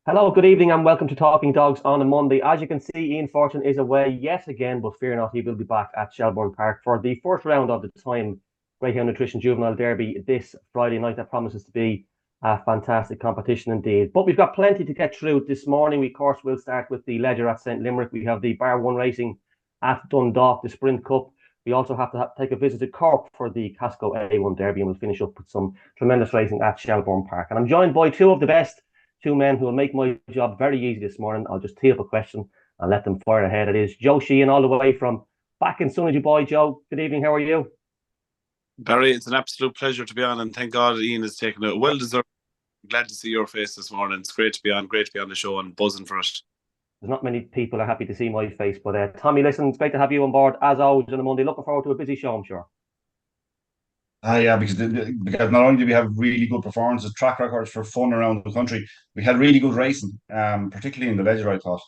Hello, good evening, and welcome to Talking Dogs on a Monday. As you can see, Ian Fortune is away yet again, but fear not, he will be back at Shelbourne Park for the first round of the Time Greyhound Nutrition Juvenile Derby this Friday night. That promises to be a fantastic competition indeed. But we've got plenty to get through this morning. We, of course, will start with the Ledger at St Limerick. We have the Bar 1 racing at Dundalk, the Sprint Cup. We also have to take a visit to Cork for the Casco A1 Derby, and we'll finish up with some tremendous racing at Shelbourne Park. And I'm joined by two of the best, two men who will make my job very easy this morning. I'll just tee up a question and let them fire ahead. It is Joe Sheahan, all the way from back in sunny Dubai. Joe, good evening. How are you? Barry, it's an absolute pleasure to be on, and thank God Ian has taken it. Well deserved. Glad to see your face this morning. It's great to be on, the show, and buzzing for it. There's not many people are happy to see my face, but Tommy, listen, it's great to have you on board as always on a Monday. Looking forward to a busy show, I'm sure. Yeah, because not only do we have really good performances, track records for fun around the country, we had really good racing, particularly in the Ledger, I thought.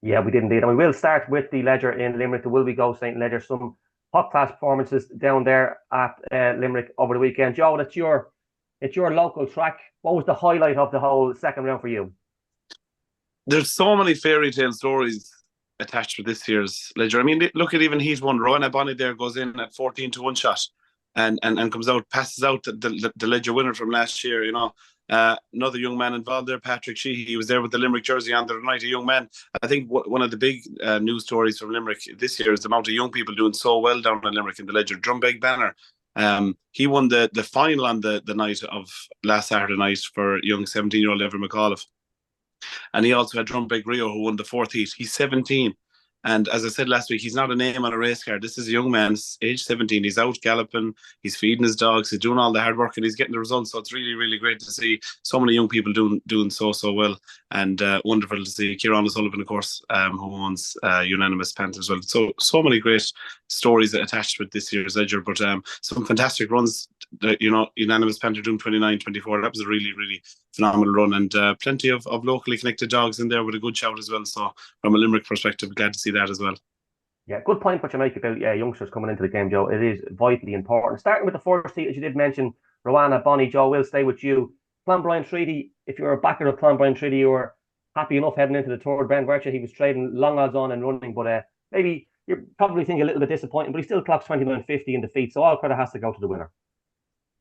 Yeah, we did indeed. And we will start with the Ledger in Limerick, the Will We Go St. Ledger. Some top class performances down there at Limerick over the weekend. Joe, it's your local track. What was the highlight of the whole second round for you? There's so many fairy tale stories attached with this year's Ledger. I mean, look at even Heat 1. Rowan Bonnie there goes in at 14 to 1 shot. And comes out, passes out the Ledger winner from last year, another young man involved there, Patrick Sheehy. He was there with the Limerick jersey on the other night, a young man. I think one of the big news stories from Limerick this year is the amount of young people doing so well down in Limerick in the Ledger. Drumbeg Banner, he won the final on the night of last Saturday night for young 17-year-old Evan McAuliffe. And he also had Drumbeg Rio, who won the fourth heat. He's 17. And as I said last week, he's not a name on a race card. This is a young man, age 17. He's out galloping, he's feeding his dogs, he's doing all the hard work, and he's getting the results. So it's really, really great to see so many young people doing so well. And wonderful to see Kieran O'Sullivan, of course, who owns Unanimous Panther as well. So many great stories attached with this year's Ledger, but some fantastic runs. Unanimous Panther doing 29-24. That was a really, really phenomenal run, and plenty of locally connected dogs in there with a good shout as well. So from a Limerick perspective, glad to see that as well. Yeah, good point what you make about youngsters coming into the game, Joe. It is vitally important. Starting with the first heat, as you did mention, Rowana Bonnie. Joe, we'll stay with you. Clonbrien Treaty, if you're a backer of Clonbrien Treaty, you were happy enough heading into the third round, weren't you? He was trading long odds on and running, but maybe you're probably thinking a little bit disappointing, but he still clocks 29.50 in defeat, so all credit has to go to the winner.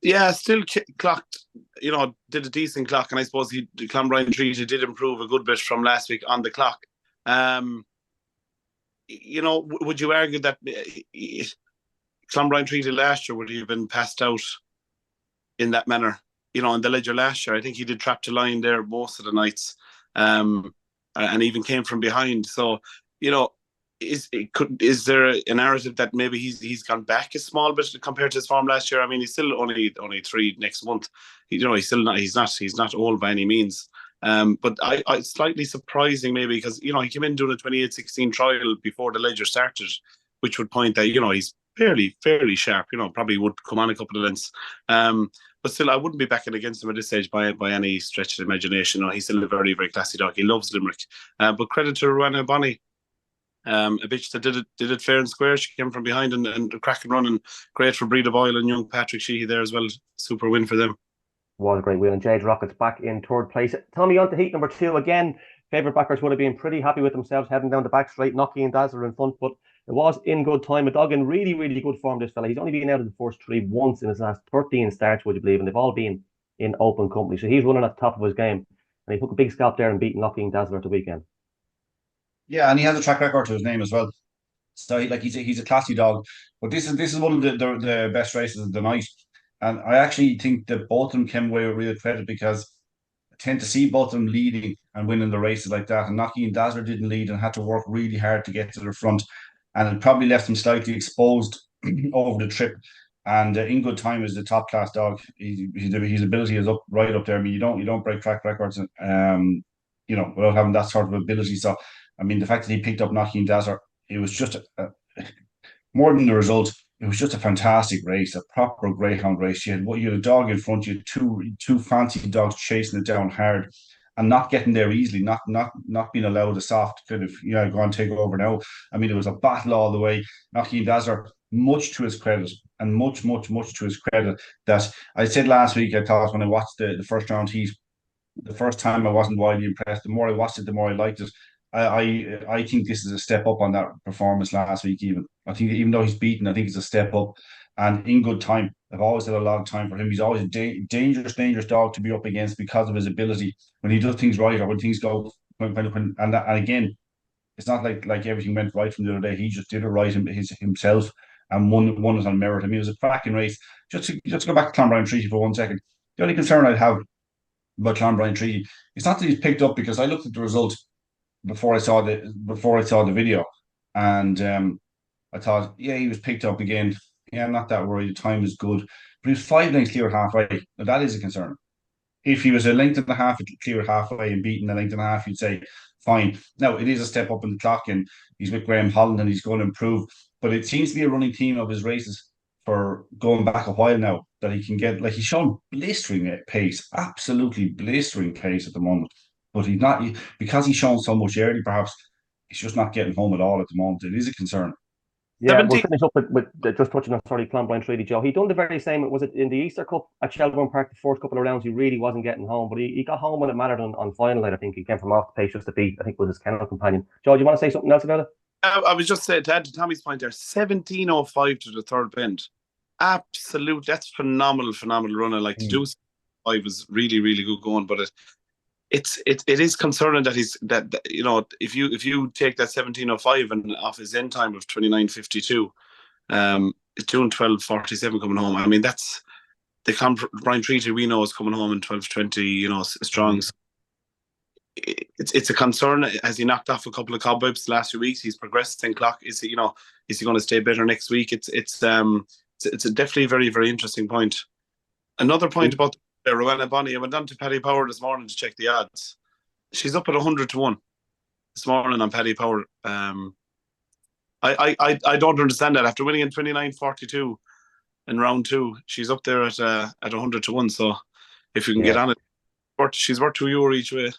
Yeah, still clocked, did a decent clock, and I suppose Clonbrien Treaty did improve a good bit from last week on the clock. Would you argue that Clonbrien Treaty last year would he have been passed out in that manner? In the Ledger last year, I think he did trap to line there most of the nights, and even came from behind. So, is there a narrative that maybe he's gone back a small bit compared to his form last year? I mean, he's still only 3 next month. He's not old by any means. But I slightly surprising maybe because he came in doing a 28-16 trial before the Ledger started, which would point that he's fairly sharp. Probably would come on a couple of lengths. But still, I wouldn't be backing against him at this stage by any stretch of the imagination. He's still a very, very classy dog. He loves Limerick. But credit to Rowana Bonnie. A bitch that did it fair and square. She came from behind and cracking run, and great for Breed of Oil and young Patrick Sheehy there as well. Super win for them. What a great win. And Jade Rockets back in third place. Tommy, on to heat number 2 again. Favourite backers would have been pretty happy with themselves heading down the back straight. Nocky and Dazzler in front, but it was in good time. A dog in really, really good form, this fella. He's only been out of the first 3 once in his last 13 starts, would you believe? And they've all been in open company. So he's running at the top of his game. And he took a big scalp there and beat Nocky and Dazzler at the weekend. Yeah, and he has a track record to his name as well. So he's a classy dog. But this is one of the best races of the night. And I actually think that both of them came away with real credit, because I tend to see both of them leading and winning the races like that. And Nocky and Dazzler didn't lead and had to work really hard to get to the front. And it probably left them slightly exposed over the trip. And in good time is the top class dog. His ability is right up there. I mean, you don't break track records, without having that sort of ability. So, I mean, the fact that he picked up Nocky and Dazzler, it was just more than the result. It was just a fantastic race, a proper greyhound race. You had a dog in front, you had two fancy dogs chasing it down hard and not getting there easily, not being allowed a soft kind of, go and take over now. I mean, it was a battle all the way. Nocky and Dazzler, much to his credit, and much to his credit, that I said last week, I thought when I watched the first round heat, the first time I wasn't wildly impressed. The more I watched it, the more I liked it. I think this is a step up on that performance last week. Even I think even though he's beaten, I think it's a step up, and in good time. I've always had a lot of time for him. He's always a dangerous dog to be up against because of his ability when he does things right or when things go and again, it's not like everything went right from the other day. He just did it right himself and won it on merit. I mean, it was a cracking race. Just to go back to Clonbrien Treaty for 1 second. The only concern I'd have about Clonbrien Treaty, it's not that he's picked up, because I looked at the result before I saw the video, and I thought, yeah, he was picked up again. Yeah, I'm not that worried. The time is good, but he was 5 lengths clear halfway. Now that is a concern. If he was a length and a half clear halfway and beaten a length and a half, you'd say fine. Now it is a step up in the clock, and he's with Graham Holland, and he's going to improve. But it seems to be a running theme of his races for going back a while now, that he can get, like, he's shown blistering pace, absolutely blistering pace at the moment. But he's not, because he's shown so much early, perhaps he's just not getting home at all at the moment. It is a concern. Yeah, 17. we'll finish up with just touching on, sorry, Clonbrien Treaty, Joe. He done the very same, was it in the Easter Cup at Shelbourne Park, the first couple of rounds, he really wasn't getting home, but he got home when it mattered on final night. I think he came from off the pace just to beat, I think it was his kennel companion. Joe, do you want to say something else about it? I was just saying, to add to Tommy's point there, 17:05 to the third bend. Absolute, that's phenomenal run. I like to do. I was really, really good going, but it is concerning that if you take that 17:05 and off his end time of 29:52, it's doing 12:47 coming home. I mean, that's the Clonbrien Treaty we know is coming home in 12:20, strong. It's a concern. Has he knocked off a couple of cobwebs the last few weeks? He's progressed in clock. Is he going to stay better next week? It's a definitely very, very interesting point. Another point about Rowena Bonnie. I went down to Paddy Power this morning to check the odds. She's up at 100-1 this morning on Paddy Power. I don't understand that. After winning in 29:42 in round 2, she's up there at 100-1. So if you can get on it, she's worth €2 each way.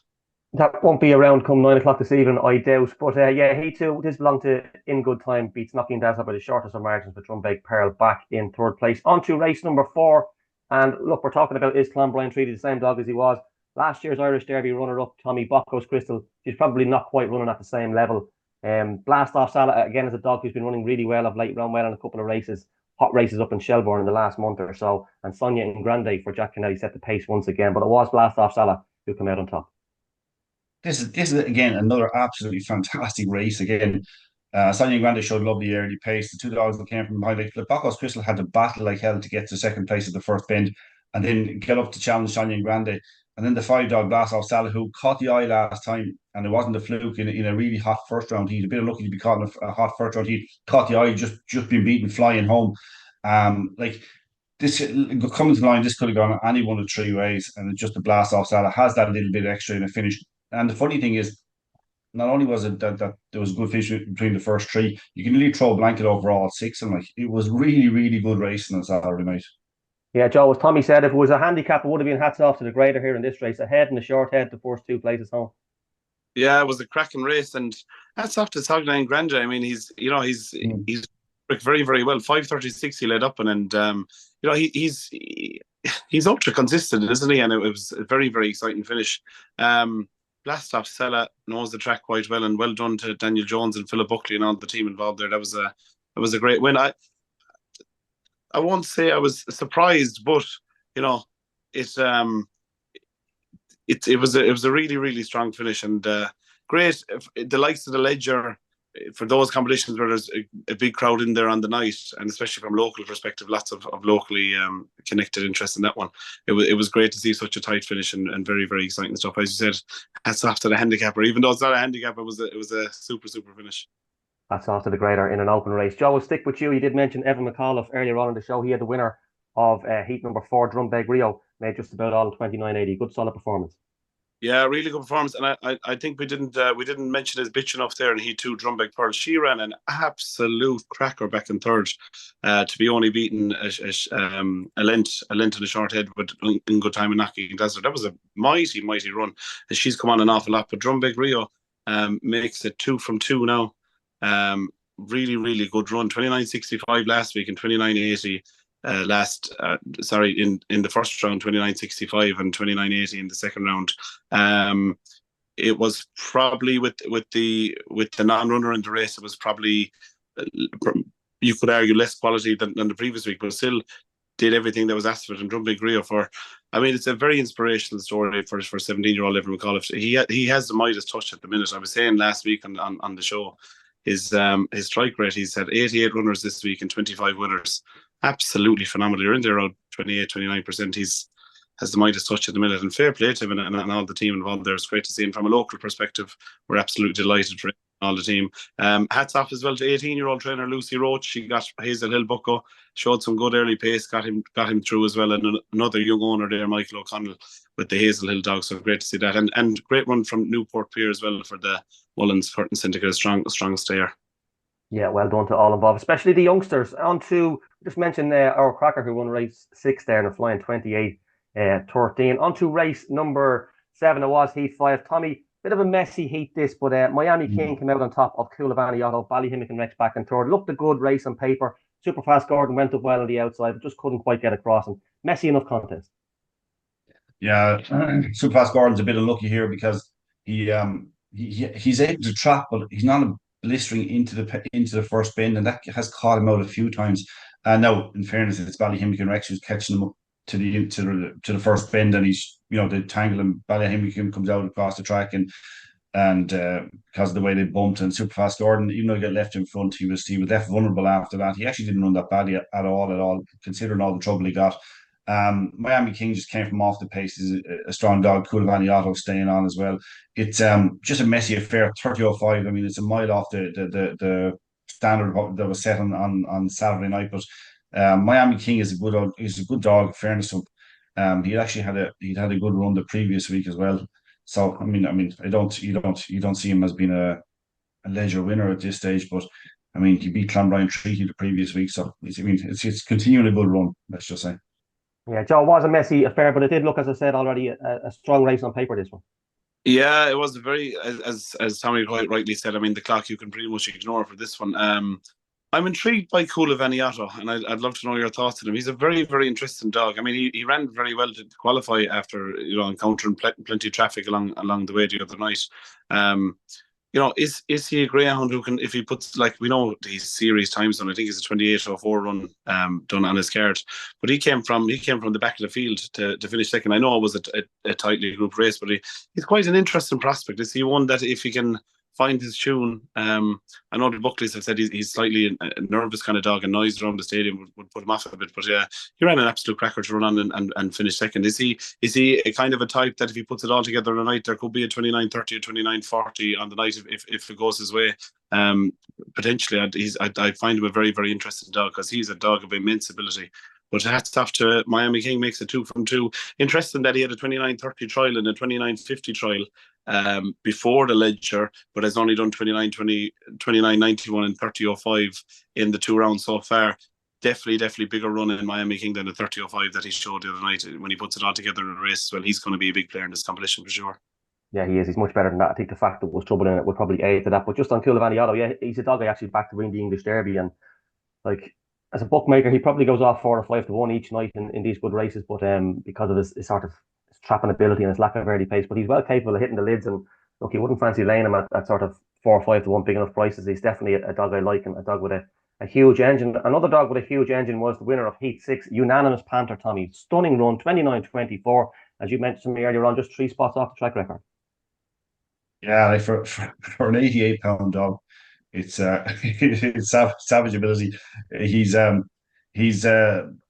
That won't be around come 9 o'clock this evening, I doubt. But he too, this belonged to In Good Time, beats Knocking Dazza by the shortest of margins, with Drumbeg Pearl back in third place. On to race number 4. And look, we're talking about, is Clonbrien Treaty the same dog as he was last year's Irish Derby runner-up, Tommy Bocco's Crystal? She's probably not quite running at the same level. Blast Off Salah, again, is a dog who's been running really well of late, run well in a couple of races, hot races up in Shelbourne in the last month or so. And Sonia and Grande for Jack Kennelly set the pace once again. But it was Blast Off Salah who came out on top. This is again another absolutely fantastic race. Again, Sonia Grande showed lovely early pace. The two dogs that came from behind, like Bacchus Crystal, had to battle like hell to get to second place at the first bend, and then get up to challenge Sonia Grande. And then the 5-dog Blast Off Salah, who caught the eye last time, and it wasn't a fluke in a really hot first round heat. A bit unlucky to be caught in a hot first round heat. Caught the eye, just been beaten, flying home. Like this coming to the line, this could have gone any one of 3 ways, and just the Blast Off Salah has that little bit extra in the finish. And the funny thing is, not only was it that there was a good finish between the first 3, you can really throw a blanket over all 6, and like it was really, really good racing on Saturday night. Yeah, Joe, as Tommy said, if it was a handicap, it would have been hats off to the grader here in this race. A head and a short head, the first 2 places home. Yeah, it was a cracking race, and hats off to Sonia and Grande. I mean, he's very, very well. 5:36 he led up, and he's ultra consistent, isn't he? And it was a very, very exciting finish. Blast Off Salah knows the track quite well, and well done to Daniel Jones and Philip Buckley and all the team involved there. That was a great win. I won't say I was surprised, but it was a really, really strong finish, and great. The likes of the Ledger, for those competitions where there's a big crowd in there on the night, and especially from local perspective, lots of locally connected interest in that one. It was great to see such a tight finish and very, very exciting stuff. As you said, hats off to the handicapper. Even though it's not a handicap, it was a super, super finish. Hats off to the grader in an open race. Joe, we'll stick with you. You did mention Evan McAuliffe earlier on in the show. He had the winner of heat number 4, Drumbeg Rio, made just about all in 29.80. Good solid performance. Yeah, really good performance, and I think we didn't mention his bitch enough there. And he too, Drumbeg Pearl. She ran an absolute cracker back in third, to be only beaten a length and a short head, but in good time and Knocking Dazza. That was a mighty, mighty run, and she's come on an awful lot. But Drumbeg Rio makes it 2 from 2 now. Really, really good run. 29.65 last week and 29.80 in the first round, 29.65 and 29.80 in the second round. It was probably with the non-runner in the race, it was probably, you could argue, less quality than the previous week, but still did everything that was asked of it. And Drumby Grio it's a very inspirational story for 17-year-old Evan McAuliffe. He has the Midas touch at the minute. I was saying last week on the show, his strike rate, he's had 88 runners this week and 25 winners. Absolutely phenomenal. You're in there around 28-29%. He's has the Midas touch at the minute, and fair play to him and all the team involved there. It's great to see him. From a local perspective, we're absolutely delighted for him and all the team. Hats off as well to 18-year-old trainer Lucy Roach. She got Hazel Hill Bucko, showed some good early pace, got him through as well, and another young owner there, Michael O'Connell, with the Hazel Hill dog. So great to see that, and great run from Newport Pier as well for the Mullins Curtin Syndicate, a strong stayer. Yeah, well done to all involved, especially the youngsters. On to, just mention our Cracker, who won race 6 there and flying 28-13. On to race number 7. It was Heat 5. Tommy, bit of a messy heat this, but Miami King came out on top of Coolavani Otto, Ballyhimmock and Rex back in third. Looked a good race on paper. Superfast Gordon went up well on the outside, but just couldn't quite get across. And messy enough contest. Yeah, Superfast Gordon's a bit unlucky here because he's able to trap, but he's not blistering into the first bend, and that has caught him out a few times. Now, in fairness, it's Ballyhimmock and Rex who's catching him up to the first bend, and he's the tangle, and Ballyhimmock comes out across the track, and because of the way they bumped, and Superfast Gordon, even though he got left in front, he was left vulnerable after that. He actually didn't run that badly at all, considering all the trouble he got. Miami King just came from off the pace. He's a strong dog. Coolavani Otto staying on as well. It's just a messy affair. 30.05. I mean, it's a mile off the standard that was set on Saturday night. But Miami King is a good dog. In fairness to him, he'd had a good run the previous week as well. So you don't see him as being a leisure winner at this stage. But I mean, he beat Clonbrien Treaty the previous week. So it's continuing a good run. Let's just say. Yeah, Joe, it was a messy affair, but it did look, as I said already, a strong race on paper, this one. Yeah, it was a very, as Tommy quite rightly said, I mean, the clock you can pretty much ignore for this one. I'm intrigued by Coolavani Otto, and I'd love to know your thoughts on him. He's a very, very interesting dog. I mean, he ran very well to qualify after encountering plenty of traffic along the way the other night. Is he a greyhound who can, if he puts, like, we know these series times done, I think it's a 28.04 run done on his card, but he came from the back of the field to finish second. I know it was a tightly grouped race, but he's quite an interesting prospect. Is he one that, if he can find his tune, I know the Buckleys have said he's slightly a nervous kind of dog, and noise around the stadium would put him off a bit, but yeah, he ran an absolute cracker to run on and finish second. Is he a kind of a type that if he puts it all together in a night, there could be a 29.30 or 29.40 on the night if it goes his way? Potentially, I find him a very, very interesting dog, because he's a dog of immense ability. But hats off to Miami King, makes it 2 from 2. Interesting that he had a 29.30 trial and a 29.50 trial before the ledger, but has only done 29.91 and 30.05 in the 2 rounds so far. Definitely bigger run in Miami King than the 30.05 that he showed the other night. When he puts it all together in a race, well, he's going to be a big player in this competition for sure. Yeah, he is. He's much better than that. I think the fact that there was trouble in it would probably aid to that. But just on Coolavani Otto, yeah, he's a dog I actually backed to win the English Derby, and like, as a bookmaker, he probably goes off 4 or 5 to 1 each night in these good races, but because of his sort of trapping ability and his lack of early pace, but he's well capable of hitting the lids. And look, you wouldn't fancy laying him at sort of 4 or 5 to 1 big enough prices. He's definitely a dog I like, and a dog with a huge engine. Another dog with a huge engine was the winner of Heat 6, Unanimous Panther, Tommy. Stunning run, 29.24. As you mentioned to me earlier on, just 3 spots off the track record. Yeah, like for an 88-pound dog, it's it's savage ability. He's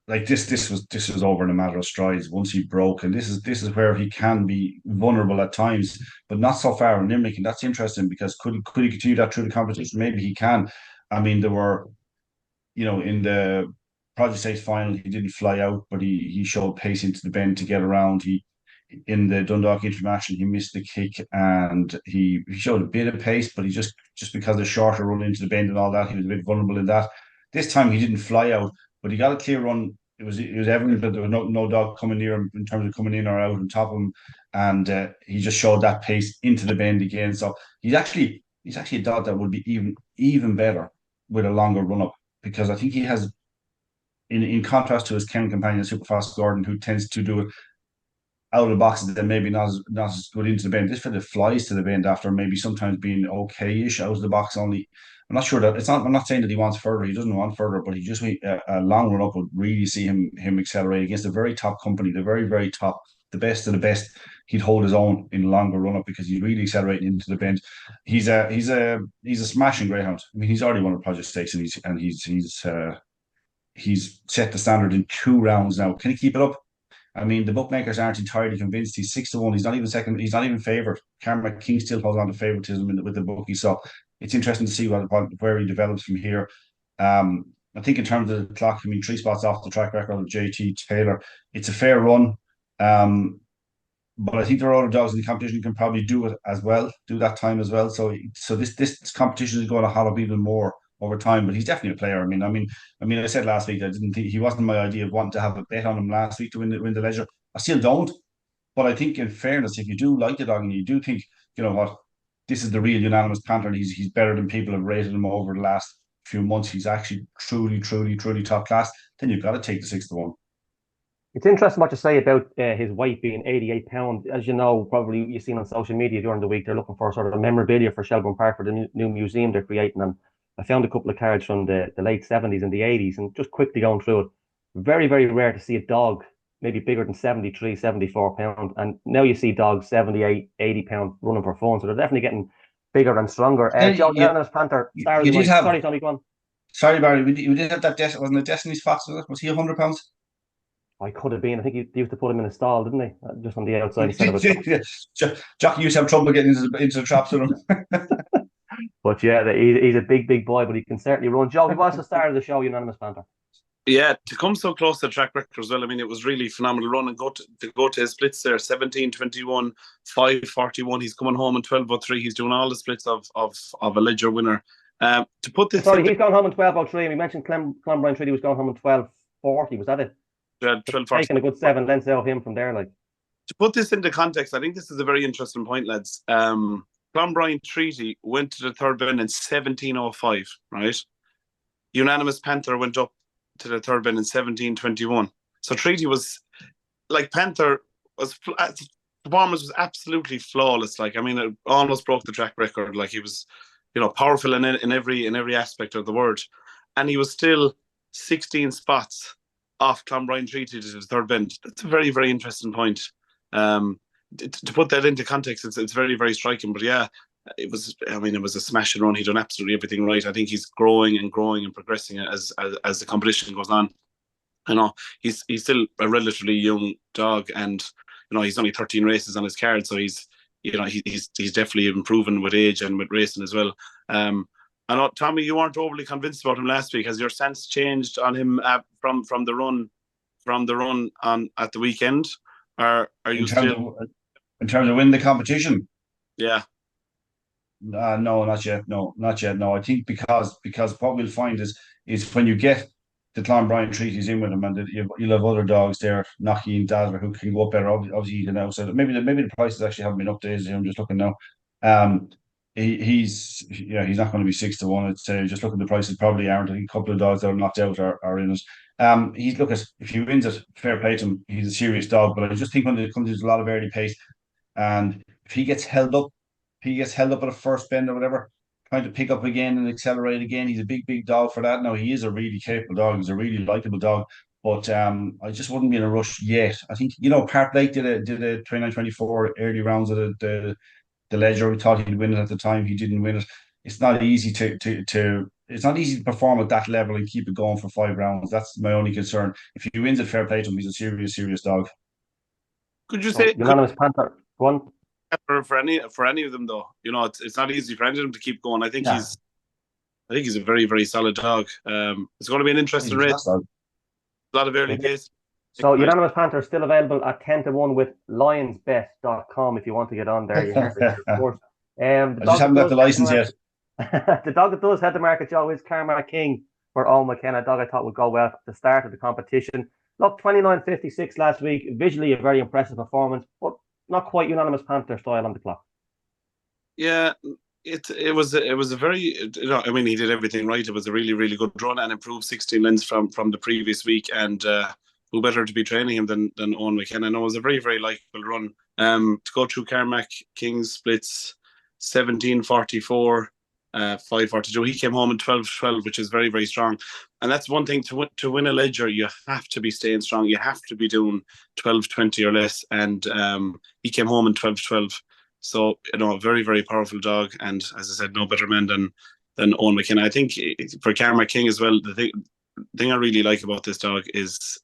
like this was over in a matter of strides once he broke, and this is where he can be vulnerable at times, but not so far in Limerick, and that's interesting, because could he continue that through the competition? Maybe he can. I mean, there were, in the Project Stakes final, he didn't fly out, but he showed pace into the bend to get around. In the Dundalk International, he missed the kick, and he showed a bit of pace, but he just because of the shorter run into the bend and all that, he was a bit vulnerable in that. This time he didn't fly out, but he got a clear run. It was evident that there was no dog coming near him in terms of coming in or out on top of him, and he just showed that pace into the bend again. So he's actually a dog that would be even better with a longer run up, because I think he has in contrast to his Ken companion, Superfast Gordon, who tends to do it out of the boxes, then maybe not as good into the bend. This fella flies to the bend after maybe sometimes being okay-ish out of the box only. I'm not sure that it's not. I'm not saying that he wants further. He doesn't want further, but he just a long run up would really see him accelerate against the very top company, the very very top, the best of the best. He'd hold his own in a longer run up because he's really accelerating into the bend. He's a smashing greyhound. I mean, he's already won a Project Stakes and he's set the standard in 2 rounds now. Can he keep it up? I mean, the bookmakers aren't entirely convinced. He's 6-1. He's not even second. He's not even favoured. Cameron King still holds on to favouritism with the bookie. So it's interesting to see where he develops from here. I think in terms of the clock, I mean, 3 spots off the track record of JT Taylor. It's a fair run. But I think there are other dogs in the competition who can probably do that time as well. So this competition is going to hollow up even more over time. But he's definitely a player. I mean, I said last week I didn't think he wasn't my idea of wanting to have a bet on him last week to win the Leisure. I still don't. But I think, in fairness, if you do like the dog and you do think, you know what, this is the real unanimous Panther, and he's better than people have rated him over the last few months. He's actually truly, truly, truly top class. Then you've got to take the 6-1. It's interesting what you say about his weight being 88 pounds. As you know, probably you've seen on social media during the week, they're looking for sort of memorabilia for Shelbourne Park for the new museum they're creating. And I found a couple of cards from the late 70s and the 80s, and just quickly going through it, very, very rare to see a dog maybe bigger than 73, 74 pounds. And now you see dogs 78, 80 pounds running for fun. So they're definitely getting bigger and stronger. Joe Unanimous Panther. Sorry, Tommy, go on. Sorry, Barry. We did have that. Wasn't it Destiny's Fox? Was he 100 pounds? I could have been. I think he used to put him in a stall, didn't he? Just on the outside instead of a Jockey used to have trouble getting into the traps with him. But yeah, he's a big, big boy, but he can certainly run. Joe, he was the star of the show, Unanimous Panther. Yeah, to come so close to the track record as well. I mean, it was really phenomenal run and go to his splits there, 17-21, 5-41. He's coming home in 12-03. He's doing all the splits of a Leger winner. To put this, he's gone home in 12-03. And we mentioned Clonbrine Treaty was going home in 12-40. Was that it? 12-40. Taking a good 7 lengths out of him from there, like. To put this into context, I think this is a very interesting point, lads. Clonbrine Treaty went to the third bend in 17:05, right? Unanimous Panther went up to the third bend in 17:21. So Treaty was like Panther performance was absolutely flawless. Like, I mean, it almost broke the track record. Like, he was, powerful in every aspect of the word, and he was still 16 spots off Clonbrine Treaty to the third bend. That's a very, very interesting point. To put that into context, it's very, very striking. But yeah, it was a smashing run. He done absolutely everything right. I think he's growing and progressing as the competition goes on. I know he's still a relatively young dog, and he's only 13 races on his card, so he's definitely improving with age and with racing as well. I know, Tommy, you weren't overly convinced about him last week. Has your sense changed on him from the run on at the weekend, or are you still in terms of winning the competition? Yeah. No, not yet. No, not yet. No, I think because what we'll find is when you get the Clonbrine Treaties in with him, and you'll have other dogs there, Knocky and Dazzler, who can go up better. Obviously, you know, so maybe the prices actually haven't been updated. I'm just looking now. He's not going to be 6-1. I'd say just looking at the prices probably aren't. I think a couple of dogs that are knocked out are in it. If he wins it, fair play to him. He's a serious dog, but I just think when it comes to a lot of early pace, and if he gets held up at a first bend or whatever, trying to pick up again and accelerate again. He's a big dog for that. Now, he is a really capable dog. He's a really likable dog. But I just wouldn't be in a rush yet. I think, Park Lake did a 29-24 early rounds of the Leisure. We thought he'd win it at the time. He didn't win it. It's not easy it's not easy to perform at that level and keep it going for 5 rounds. That's my only concern. If he wins it, fair play to him. He's a serious dog. Could you say Unanimous Panther? One. For any of them, though, it's not easy for any of them to keep going. I think he's a very, very solid dog. It's going to be an interesting race. A lot of early pace. So Unanimous Panther is still available at 10-1 with lionsbet.com if you want to get on there. You have to, of course. I just haven't got the license yet. The dog that does head the market, Joe, is Karma King for Owen McKenna. Dog I thought would go well at the start of the competition. Look, 29.56 last week. Visually a very impressive performance, but not quite Unanimous Panther style on the clock. Yeah, it was a very, I mean, he did everything right. It was a really, really good run and improved 16 lengths from the previous week. And who better to be training him than Owen McKenna? And it was a very, very likeable run. To go through Carmack King's splits, 17:44, 5:42. He came home in 12:12, which is very, very strong. And that's one thing, to win a Ledger, you have to be staying strong. You have to be doing 12:20 or less. And he came home in 12:12. So, a very, very powerful dog. And as I said, no better man than Owen McKenna. I think for Carmack King as well, the thing I really like about this dog is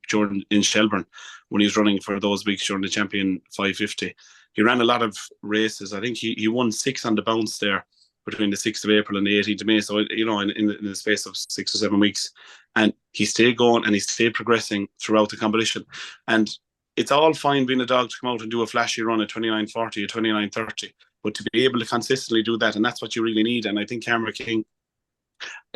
Jordan in Shelbourne, when he's running for those weeks during the Champion 550. He ran a lot of races. I think he won 6 on the bounce there between the 6th of April and the 18th of May. So, in the space of 6 or 7 weeks. And he stayed going and he stayed progressing throughout the competition. And it's all fine being a dog to come out and do a flashy run at 29:40 or 29:30, but to be able to consistently do that, and that's what you really need. And I think Carmack King,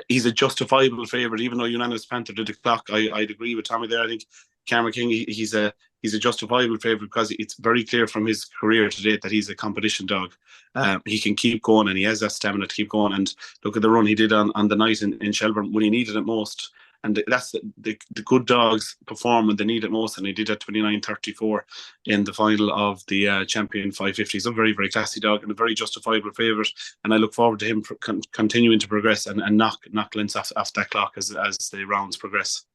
he's a justifiable favourite, even though Unanimous Panther did the clock. I'd agree with Tommy there. I think Carmack King, he's a justifiable favourite because it's very clear from his career to date that he's a competition dog. He can keep going and he has that stamina to keep going. And look at the run he did on the night in Shelbourne when he needed it most. And that's the good dogs perform when they need it most, and he did at 29:34 in the final of the Champion 550. He's a very, very classy dog and a very justifiable favourite, and I look forward to him continuing to progress and knock lengths off that clock as the rounds progress.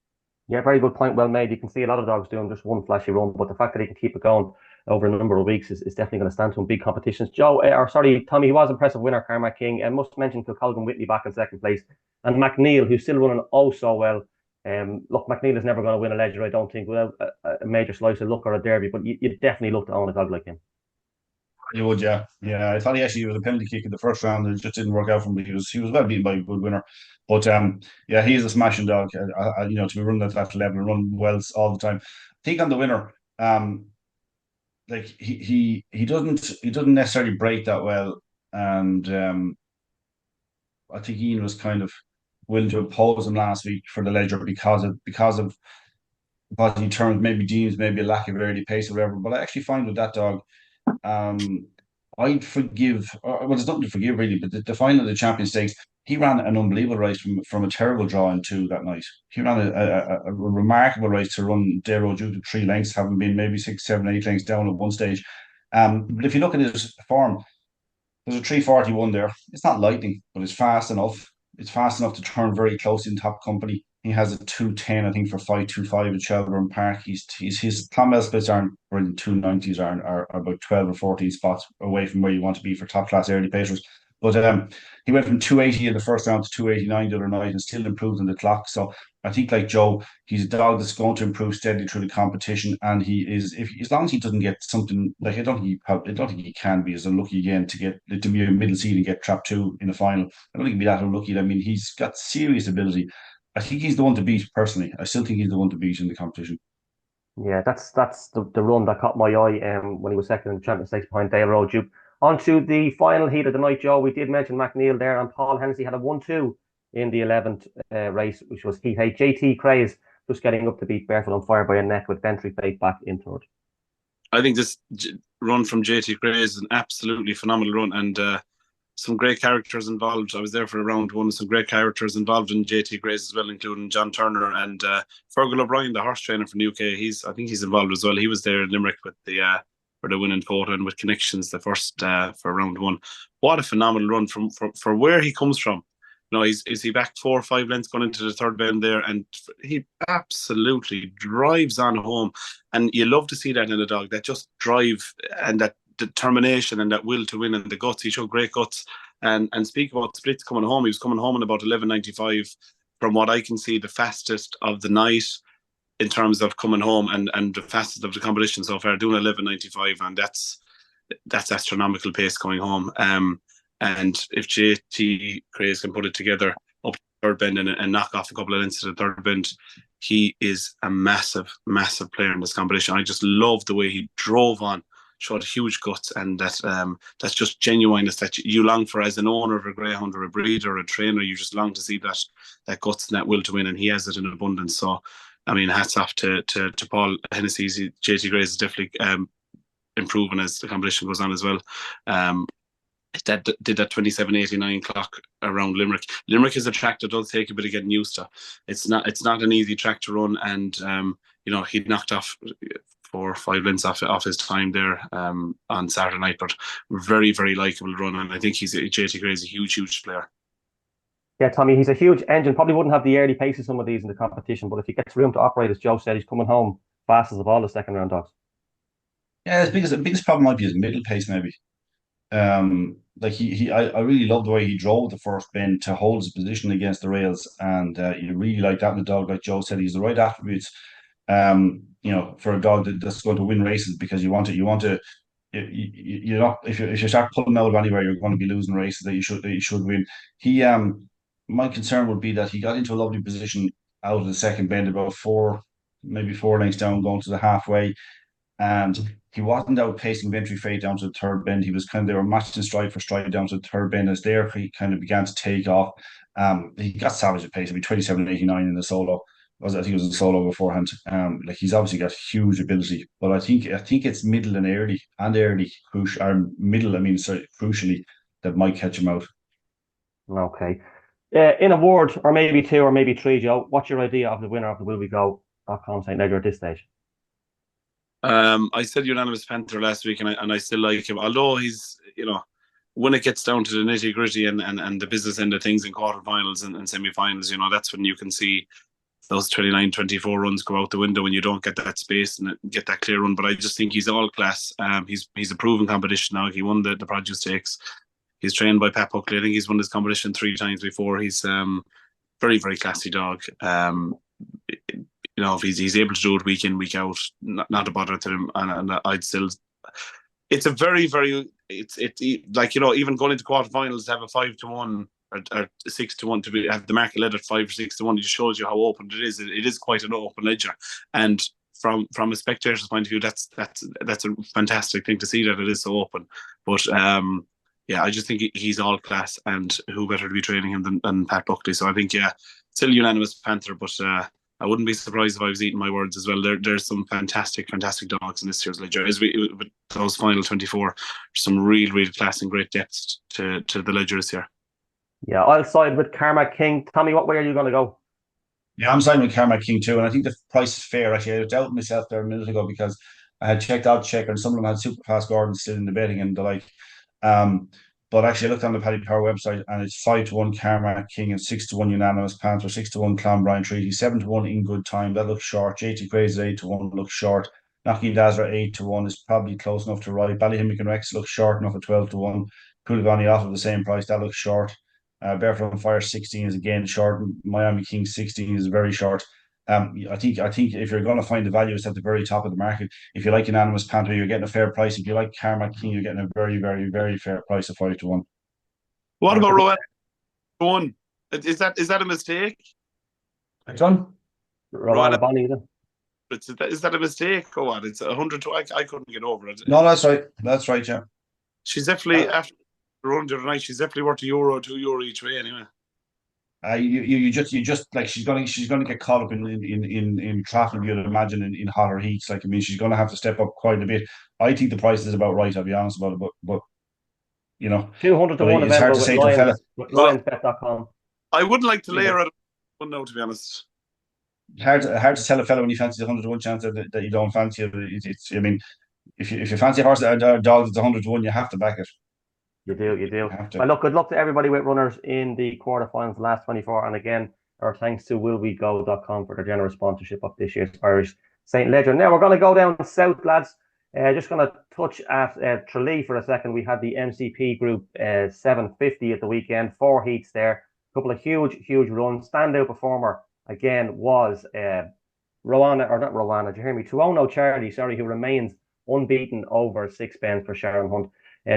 Yeah, very good point, well made. You can see a lot of dogs doing just one flashy run, but the fact that he can keep it going over a number of weeks is definitely going to stand to him big competitions. Tommy, he was impressive winner, Carmack King, and must mention Kilcolgan Whitney back in second place, and McNeil, who's still running oh so well. Look, McNeil is never going to win a Ledger, I don't think, without a major slice of luck or a derby, but you definitely look to own a dog like him. You would, yeah. I thought he actually was a penalty kick in the first round, and it just didn't work out for him. He was well beaten by a good winner, but yeah, he is a smashing dog. To be running at that level and run well all the time. I think on the winner, like he doesn't necessarily break that well, and I think Ian was kind of willing to oppose him last week for the Ledger because of what he termed maybe deems maybe a lack of early pace or whatever. But I actually find with that dog, I'd forgive. Well, there's nothing to forgive really. But the final of the Champion Stakes, he ran an unbelievable race from a terrible draw in 2 that night. He ran a remarkable race to run Darrow due to 3 lengths, having been maybe 6, 7, 8 lengths down at one stage. But if you look at his form, there's a 3:41 there. It's not lightning, but it's fast enough. It's fast enough to turn very close in top company. He has a 2:10, I think, for 5:25 at Shelbourne Park. His Clonmel splits aren't in 2:90s, are about 12 or 14 spots away from where you want to be for top class early pacers. But he went from 280 in the first round to 289 the other night and still improved in the clock. So I think, like Joe, he's a dog that's going to improve steadily through the competition. And he is, as long as he doesn't get something like, I don't think he can be as unlucky again to be a middle seed and get trapped 2 in the final. I don't think he'd be that unlucky. I mean, he's got serious ability. I think he's the one to beat personally. I still think he's the one to beat in the competition. Yeah, that's the run that caught my eye when he was second in the Champions Stakes behind Dale Road Duke. On to the final heat of the night, Joe. We did mention McNeil there, and Paul Hennessy had a 1-2 in the 11th race, which was Heat 8. JT Craze just getting up to beat Barefoot on Fire by a neck with Bentry Fate back in third. I think this run from JT Craze is an absolutely phenomenal run, and some great characters involved. I was there for round 1. Some great characters involved in JT Grace as well, including John Turner and Fergal O'Brien, the horse trainer from the UK. I think he's involved as well. He was there in Limerick with for the winning photo and with connections the first for round 1. What a phenomenal run for where he comes from. Is he back 4 or 5 lengths going into the third bend there, and he absolutely drives on home. And you love to see that in a dog, that just drive and that determination and that will to win and the guts. He showed great guts. And speak about splits coming home, he was coming home in about 11:95 from what I can see, the fastest of the night in terms of coming home and the fastest of the competition so far, doing 11:95, and that's astronomical pace coming home. And if JT Craze can put it together up to the third bend and knock off a couple of lengths to the third bend, he is a massive, massive player in this competition. I just love the way he drove on, showed huge guts, and that's just genuineness that you long for as an owner of a greyhound or a breeder or a trainer. You just long to see that guts and that will to win, and he has it in abundance. So, I mean, hats off to Paul Hennessy. JT Grace is definitely improving as the competition goes on as well. that did that 27:89 clock around Limerick. Limerick is a track that does take a bit of getting used to. It's not an easy track to run, and he knocked off 4 or 5 lengths off his time there on Saturday night. But very, very likable run, and I think JT Gray is a huge player. Yeah, Tommy, he's a huge engine. Probably wouldn't have the early pace of some of these in the competition, but if he gets room to operate, as Joe said, he's coming home fastest of all the second round dogs. Yeah, the biggest problem might be his middle pace, maybe. I really love the way he drove the first bend to hold his position against the rails, and you really like that in a dog. Like Joe said, he's the right attributes. For a dog that's going to win races, because you want to. You're not, if you start pulling out of anywhere, you're going to be losing races that you should win. My concern would be that he got into a lovely position out of the second bend, about maybe 4 lengths down, going to the halfway, and he wasn't outpacing Ventry Fate down to the third bend. He was they were matched in stride for stride down to the third bend. As there, he kind of began to take off. He got savage at pace. 27:89 in the solo. I think it was a solo beforehand. He's obviously got huge ability, but I think it's middle and early, crucial, or middle. Crucially, that might catch him out. Okay. In a word, or maybe 2, or maybe 3, Joe, what's your idea of the winner of the Will We Go.com St. Ledger at this stage? I said unanimous Panther last week, and I still like him. Although he's, when it gets down to the nitty gritty and the business end of things in quarterfinals and semi-finals, that's when you can see those 29, 24 runs go out the window when you don't get that space and get that clear run. But I just think he's all class. He's a proven competition now. He won the Produce Stakes. He's trained by Pat Buckley. I think he's won this competition 3 times before. He's very, very classy dog. If he's able to do it week in, week out, not a bother to him. And I'd still, it's a very, very, even going into quarterfinals to have a 5-1 or 6-1 to have the market led at 5 or 6-1, it just shows you how open it is. It is quite an open ledger. And from a spectator's point of view, that's a fantastic thing to see, that it is so open. But I just think he's all class, and who better to be training him than Pat Buckley. So I think, still unanimous Panther, but I wouldn't be surprised if I was eating my words as well. There's some fantastic dogs in this year's ledger. With those final 24, some real class and great depth to the ledger this year. Yeah, I'll side with Carmack King. Tommy, what way are you going to go? Yeah, I'm siding with Carmack King too, and I think the price is fair. Actually, I was doubting myself there a minute ago because I had checked out Checker, and some of them had Super Fast Gordon still in the betting and the like. But actually, I looked on the Paddy Power website, and it's 5-1 Carmack King and 6-1 unanimous Panther, 6-1 Clonbrine Treaty, 7-1 In Good Time. That looks short. JT Craze at 8-1 looks short. Knocking Dazzler 8-1 is probably close enough to right. Ballyhimmick and Rex looks short enough at 12-1. Coolgani off of the same price. That looks short. Barefoot on Fire 16 is again short. Miami King 16 is very short. I think if you're going to find the value, it's at the very top of the market. If you like Unanimous Panther, you're getting a fair price. If you like Carmack King, you're getting a very, very, very fair price of 5-1. What about Rowan? 1? Is that a mistake? John? Rowan Bonnie, is that a mistake or what? It's 100 to I couldn't get over it. No, that's right. That's right, yeah. She's definitely after the run the other night. She's definitely worth €1, €2 each way anyway. You just like she's gonna get caught up in traffic, you'd imagine, in hotter heats. She's gonna have to step up quite a bit. I think the price is about right, I'll be honest about it, but 200 to 1 it's hard to say to a fella. Lionsbet.com. I wouldn't like to lay her out one now, to be honest. Hard to tell a fella when he fancies 100 to 1 chance that you don't fancy it. If you fancy a horse, a dog that's 100 to 1, you have to back it. You do. Well, look, good luck to everybody with runners in the quarterfinals, the last 24. And again, our thanks to willwego.com for their generous sponsorship of this year's Irish St. Ledger. Now we're going to go down south, lads. Just going to touch at Tralee for a second. We had the MCP Group 750 at the weekend, 4 heats there. A couple of huge runs. Standout performer again was Tuono Charlie, who remains unbeaten over 6 bends for Sharon Hunt.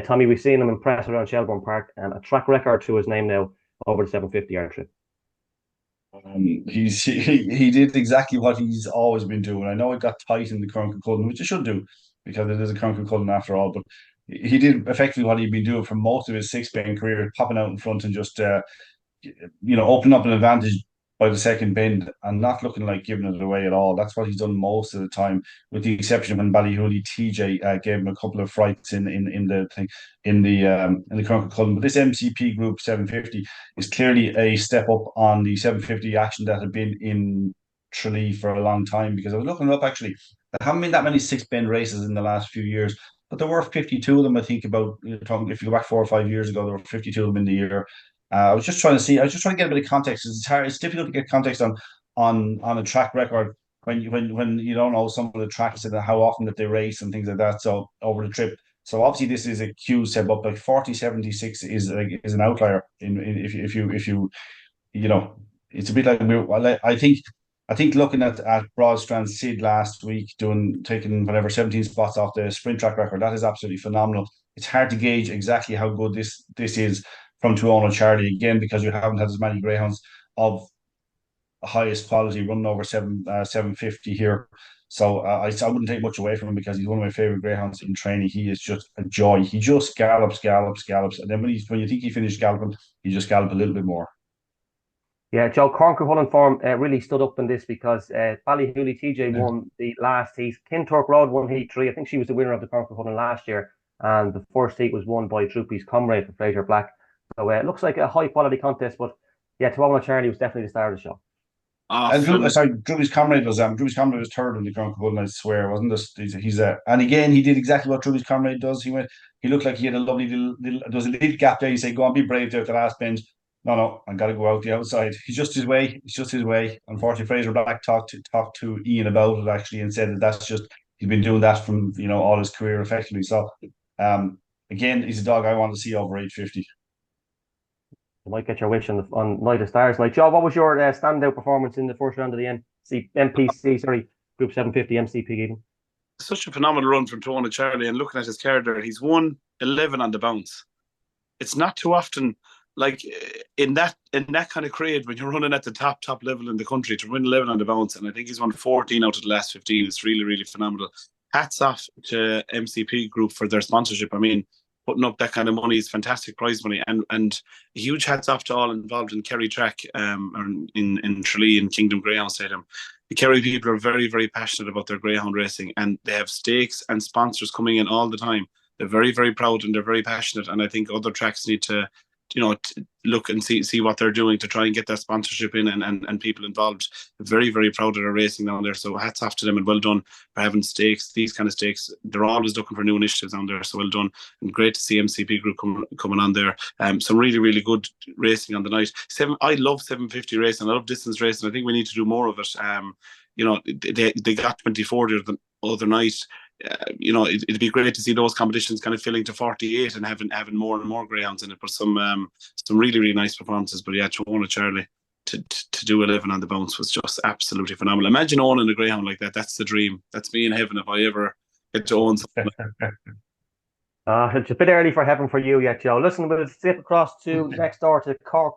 Tommy, we've seen him impress around Shelbourne Park, and a track record to his name now over the 750 yard trip. He did exactly what he's always been doing. I know it got tight in the Cork and Dundalk, which it should do because it is a Cork and Dundalk after all. But he did effectively what he'd been doing for most of his 6 bend career, popping out in front and just opening up an advantage by the second bend and not looking like giving it away at all. That's what he's done most of the time, with the exception of when Ballyhooly TJ gave him a couple of frights in the thing in the Cork Cullen. But this MCP Group 750 is clearly a step up on the 750 action that had been in Tralee for a long time, because I was looking it up actually. There haven't been that many six bend races in the last few years, but there were 52 of them. I think about, if you go back 4 or 5 years ago, there were 52 of them in the year. I was just trying to see. I was just trying to get a bit of context. It's hard. It's difficult to get context on a track record when you don't know some of the tracks and how often that they race and things like that. So over the trip. So obviously this is a huge step up. Like 40-76 is an outlier if you it's a bit like I think looking at Broadstrand Sid last week taking whatever 17 spots off the sprint track record, that is absolutely phenomenal. It's hard to gauge exactly how good this is from Tuono Charlie, again, because you haven't had as many greyhounds of highest quality running over 750 here. So I wouldn't take much away from him, because he's one of my favorite greyhounds in training. He is just a joy. He just gallops, and then when you think he finished galloping, he just gallops a little bit more. Yeah, Joe, Cork A1 form really stood up in this, because Ballyhooly TJ won the last heat. Kintork Road won heat 3. I think she was the winner of the Cork A1 last year, and the first heat was won by Droopy's Comrade for Fraser Black. So it looks like a high quality contest, but yeah, Tuono Charlie was definitely the star of the show. And Droopy's Comrade was third in the Cork A1, I swear, wasn't this? And again, he did exactly what Droopy's Comrade does. He looked like he had a lovely little there was a little gap there. You say, go on, be brave there at the last bend. No, I got to go out the outside. He's just his way. It's just his way. Unfortunately, Fraser Black talked to Ian about it actually, and said that that's just, he's been doing that from all his career effectively. So, again, he's a dog I want to see over 850. You might get your wish on Night of Stars. Like, Joe, what was your standout performance in the first round of the Group 750 MCP even? Such a phenomenal run from Tuono Charlie, and looking at his card there, he's won 11 on the bounce. It's not too often, like in that kind of grade, when you're running at the top level in the country, to win 11 on the bounce, and I think he's won 14 out of the last 15. It's really, really phenomenal. Hats off to MCP Group for their sponsorship. I mean, putting up that kind of money is fantastic prize money, and huge hats off to all involved in Kerry Track, or in Tralee and Kingdom Greyhound Stadium. The Kerry people are very, very passionate about their greyhound racing, and they have stakes and sponsors coming in all the time. They're very, very proud, and they're very passionate, and I think other tracks need to look and see what they're doing to try and get that sponsorship in, and people involved. Very, very proud of their racing down there. So hats off to them, and well done for having stakes, these kind of stakes. They're always looking for new initiatives down there. So well done, and great to see MCP Group coming on there. Some really, really good racing on the night. I love 750 racing. I love distance racing. I think we need to do more of it. They got 24 the other night. It'd be great to see those competitions kind of filling to 48 and having more and more greyhounds in it. But some really, really nice performances. But yeah, Tuono Charlie to do 11 on the bounce was just absolutely phenomenal. Imagine owning a greyhound like that. That's the dream. That's me in heaven if I ever get to own something. It's a bit early for heaven for you yet, Joe. Listen, we'll skip across to next door to Cork.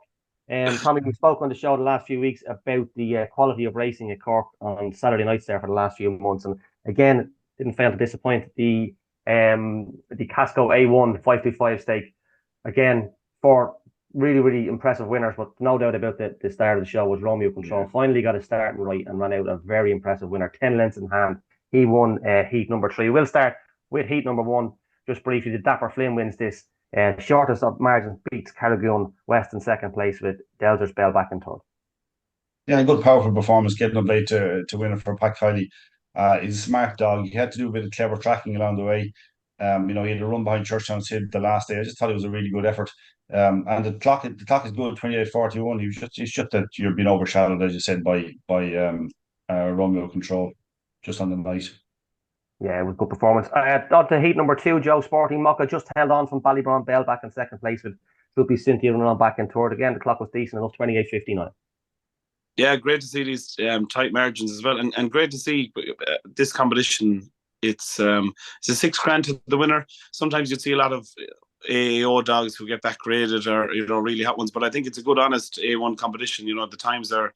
Tommy, we spoke on the show the last few weeks about the quality of racing at Cork on Saturday nights there for the last few months, and again, didn't fail to disappoint. The Casco A1 525 stake, again, for really, really impressive winners, but no doubt about the start of the show was Romeo Control. Finally got his start right and ran out a very impressive winner, 10 lengths in hand. He won heat number 3. We'll start with heat number 1 just briefly. The Dapper Flynn wins this. Shortest of margins, beats Carrigoon West in second place, with Delder's Bell back in third. Yeah, good, powerful performance, getting up late to win it for Pat Kiley. He's a smart dog. He had to do a bit of clever tracking along the way. He had a run behind Churchtown Sid the last day. I just thought it was a really good effort. And the clock is good, 28:41. He's just that you're being overshadowed, as you said, by Romeo Control just on the night. Yeah, it was a good performance. On to heat number 2, Joe. Sporting Mocka just held on from Ballybron Bell back in second place, with Ruby Cynthia running on back in third. Again, the clock was decent enough, 28:59. Yeah, great to see these tight margins as well, and great to see this competition. It's a $6,000 to the winner. Sometimes you'd see a lot of AAO dogs who get back graded, or really hot ones, but I think it's a good, honest A1 competition. The times are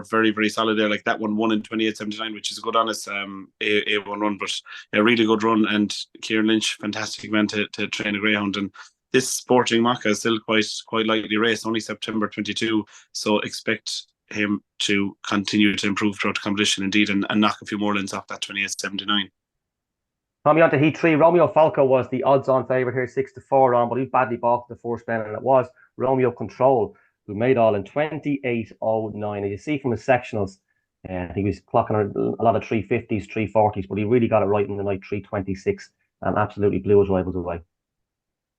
very, very solid there. Like that one won in 28:79, which is a good, honest A1 run, but a really good run. And Kieran Lynch, fantastic man to train a greyhound. And this Sporting Mocka is still quite lightly raced, only September 22, so expect him to continue to improve throughout the competition indeed, and knock a few more lengths off that 28.79. Tommy, on to Heat 3. Romeo Falco was the odds-on favourite here, 6-4 on, but he was badly balked the first bend, and it was Romeo Control who made all in 28.09. As you see from his sectionals, he was clocking a lot of 350s, 340s, but he really got it right in the night, 326, and absolutely blew his rivals away.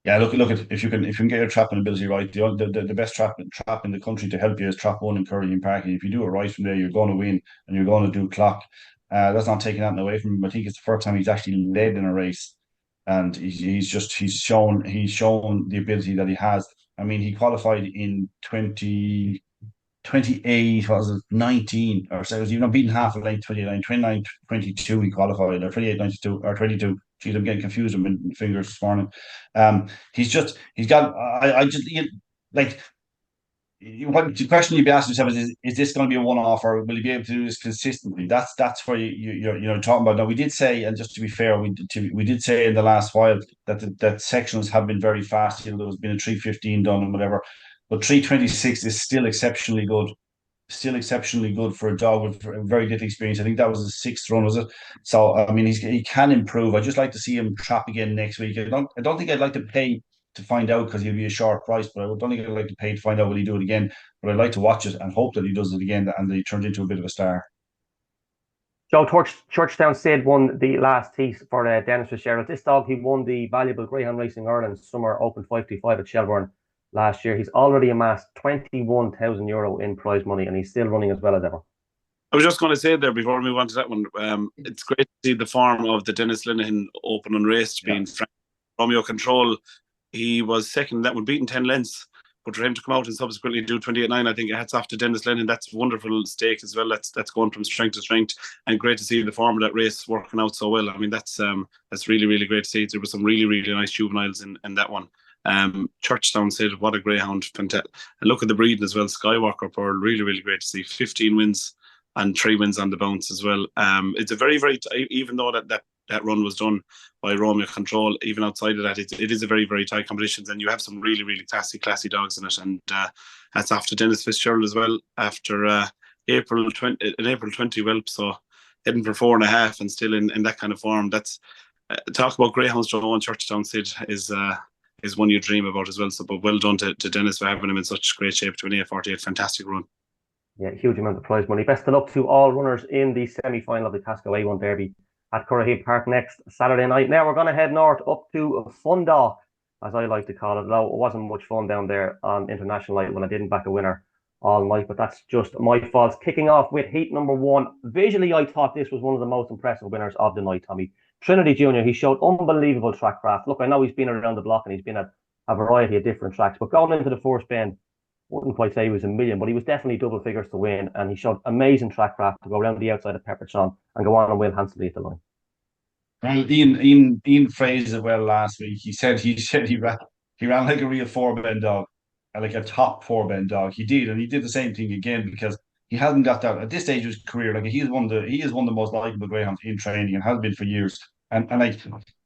Yeah, look at if you can get your trapping ability right, the best trap in the country to help you is trap one in Curry and Park. And if you do it right from there, you're going to win and you're going to do clock. That's not taking that away from him. I think it's the first time he's actually led in a race, and he's shown the ability that he has. I mean, he qualified in 28, what was it, 19, or so, you know, beating half a length, 29.22 he qualified, or 28.92, or 22. Geez, I'm getting confused. I'm in fingers this morning. He's got, like, what the question you'd be asking yourself is this going to be a one-off, or will he be able to do this consistently? That's where you're talking about. Now, we did say, and just to be fair, we did say in the last while that that sectionals have been very fast. You know, there's been a 3:15 done and whatever, but 3:26 is still exceptionally good. Still exceptionally good for a dog with very little experience. I think that was his sixth run, was it? So I mean, he can improve. I just like to see him trap again next week. I don't think I'd like to pay to find out, because he'll be a short price, but I don't think I'd like to pay to find out will he do it again. But I'd like to watch it and hope that he does it again and that he turns into a bit of a star. Joe Churchtown Sid won the last heat for Dennis Fitzgerald. This dog, he won the valuable Greyhound Racing Ireland Summer Open 525 at Shelbourne last year. He's already amassed €21,000 in prize money, and he's still running as well as ever. I was just going to say there before we move on to that one, it's great to see the form of the Dennis Linehan Open Unraced being frank. Romeo Control, he was second. That would beaten 10 lengths. But for him to come out and subsequently do 28.9, I think hats off to Dennis Linehan. That's a wonderful stake as well. That's going from strength to strength, and great to see the form of that race working out so well. I mean, that's really, really great to see. There were some really, really nice juveniles in that one. Churchtown said, what a greyhound, fantastic. And look at the breeding as well. Skywalker Pearl, really, really great to see. 15 wins and 3 wins on the bounce as well. It's a very, very, even though that run was done by Romeo Control, even outside of that, it is a very, very tight competition, and you have some really, really classy dogs in it. And that's after Dennis Fitzgerald as well, after April 20 whelp, so heading for 4.5 and still in that kind of form. That's talk about greyhounds. Joe and Churchtown Sid is one you dream about as well. So, but well done to Dennis for having him in such great shape. 28.48, fantastic run. Yeah, huge amount of prize money. Best of luck to all runners in the semi-final of the Cork A1 Derby at Cork Park next Saturday night. Now we're going to head north up to Dundalk, as I like to call it. Though it wasn't much fun down there on International Night when I didn't back a winner all night, but that's just my fault. Kicking off with heat number 1. Visually, I thought this was one of the most impressive winners of the night, Tommy. Trinity Jr., he showed unbelievable track craft. Look, I know he's been around the block and he's been at a variety of different tracks, but going into the first bend, wouldn't quite say he was a million, but he was definitely double figures to win, and he showed amazing track craft to go around the outside of Pepperchon and go on and win handsomely at the line. Well, Ian phrased it well last week. He said he ran like a real 4-bend dog, like a top 4-bend dog. He did, and he did the same thing again, because he hasn't got that at this stage of his career. Like, he is one of the most likable greyhounds in training and has been for years. And like,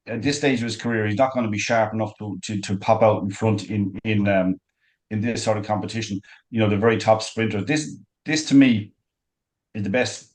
at this stage of his career, he's not going to be sharp enough to pop out in front in this sort of competition. You know, the very top sprinters. This to me is the best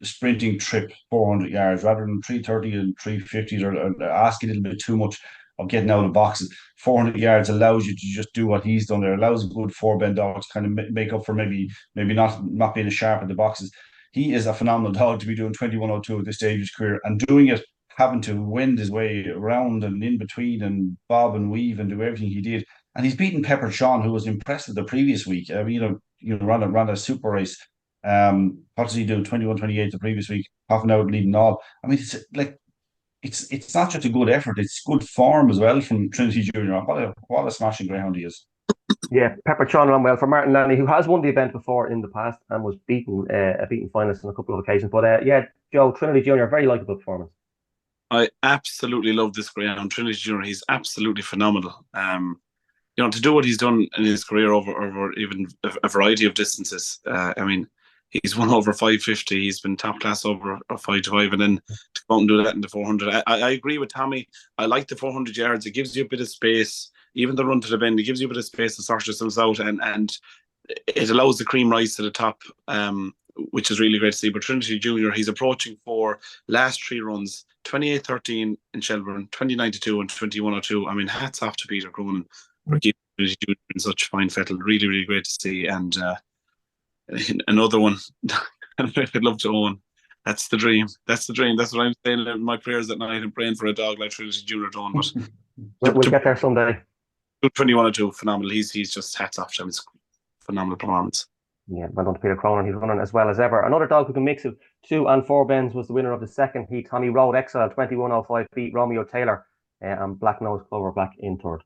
sprinting trip 400 yards, rather than 330 and 350s, or asking a little bit too much of getting out of boxes. 400 yards allows you to just do what he's done there. Allows a good 4-bend dog to kind of make up for maybe not being as sharp at the boxes. He is a phenomenal dog to be doing 21.02 at this stage of his career, and doing it, having to wend his way around and in between and bob and weave and do everything he did. And he's beaten Pepperchon, who was impressive the previous week. Ran a super race. What does he do? 21.28 the previous week, half an hour leading all. I mean, it's not just a good effort; it's good form as well from Trinity Junior. What a smashing greyhound he is. Yeah, Pepperchon ran well for Martin Lanny, who has won the event before in the past and was a beaten finalist on a couple of occasions. But yeah, Joe, Trinity Junior, very likeable performance. I absolutely love this greyhound, Trinity Junior. He's absolutely phenomenal. To do what he's done in his career over even a variety of distances. I mean, he's won over 550. He's been top class over 525, and then to go out and do that in the 400. I agree with Tommy. I like the 400 yards. It gives you a bit of space. Even the run to the bend, it gives you a bit of space to sort yourselves out. And it allows the cream rise to the top, which is really great to see. But Trinity Junior, he's approaching for last 3 runs, 28-13 in Shelbourne, 20-92 and 21-02. I mean, hats off to Peter Cronin for keeping Trinity Junior in such fine fettle. Really, really great to see. And another one I'd love to own. That's the dream. That's the dream. That's what I'm saying in my prayers at night and praying for a dog like Trinity Junior to own. But we'll get there someday. 21-02, phenomenal. He's just hats off to him. It's a phenomenal performance. Yeah, well done to Peter Cronin. He's running as well as ever. Another dog who can mix of 2 and 4 bends was the winner of the second heat. Tommy Road Exile, 21.05, beat Romeo Taylor and Black Nose Clover Black in third.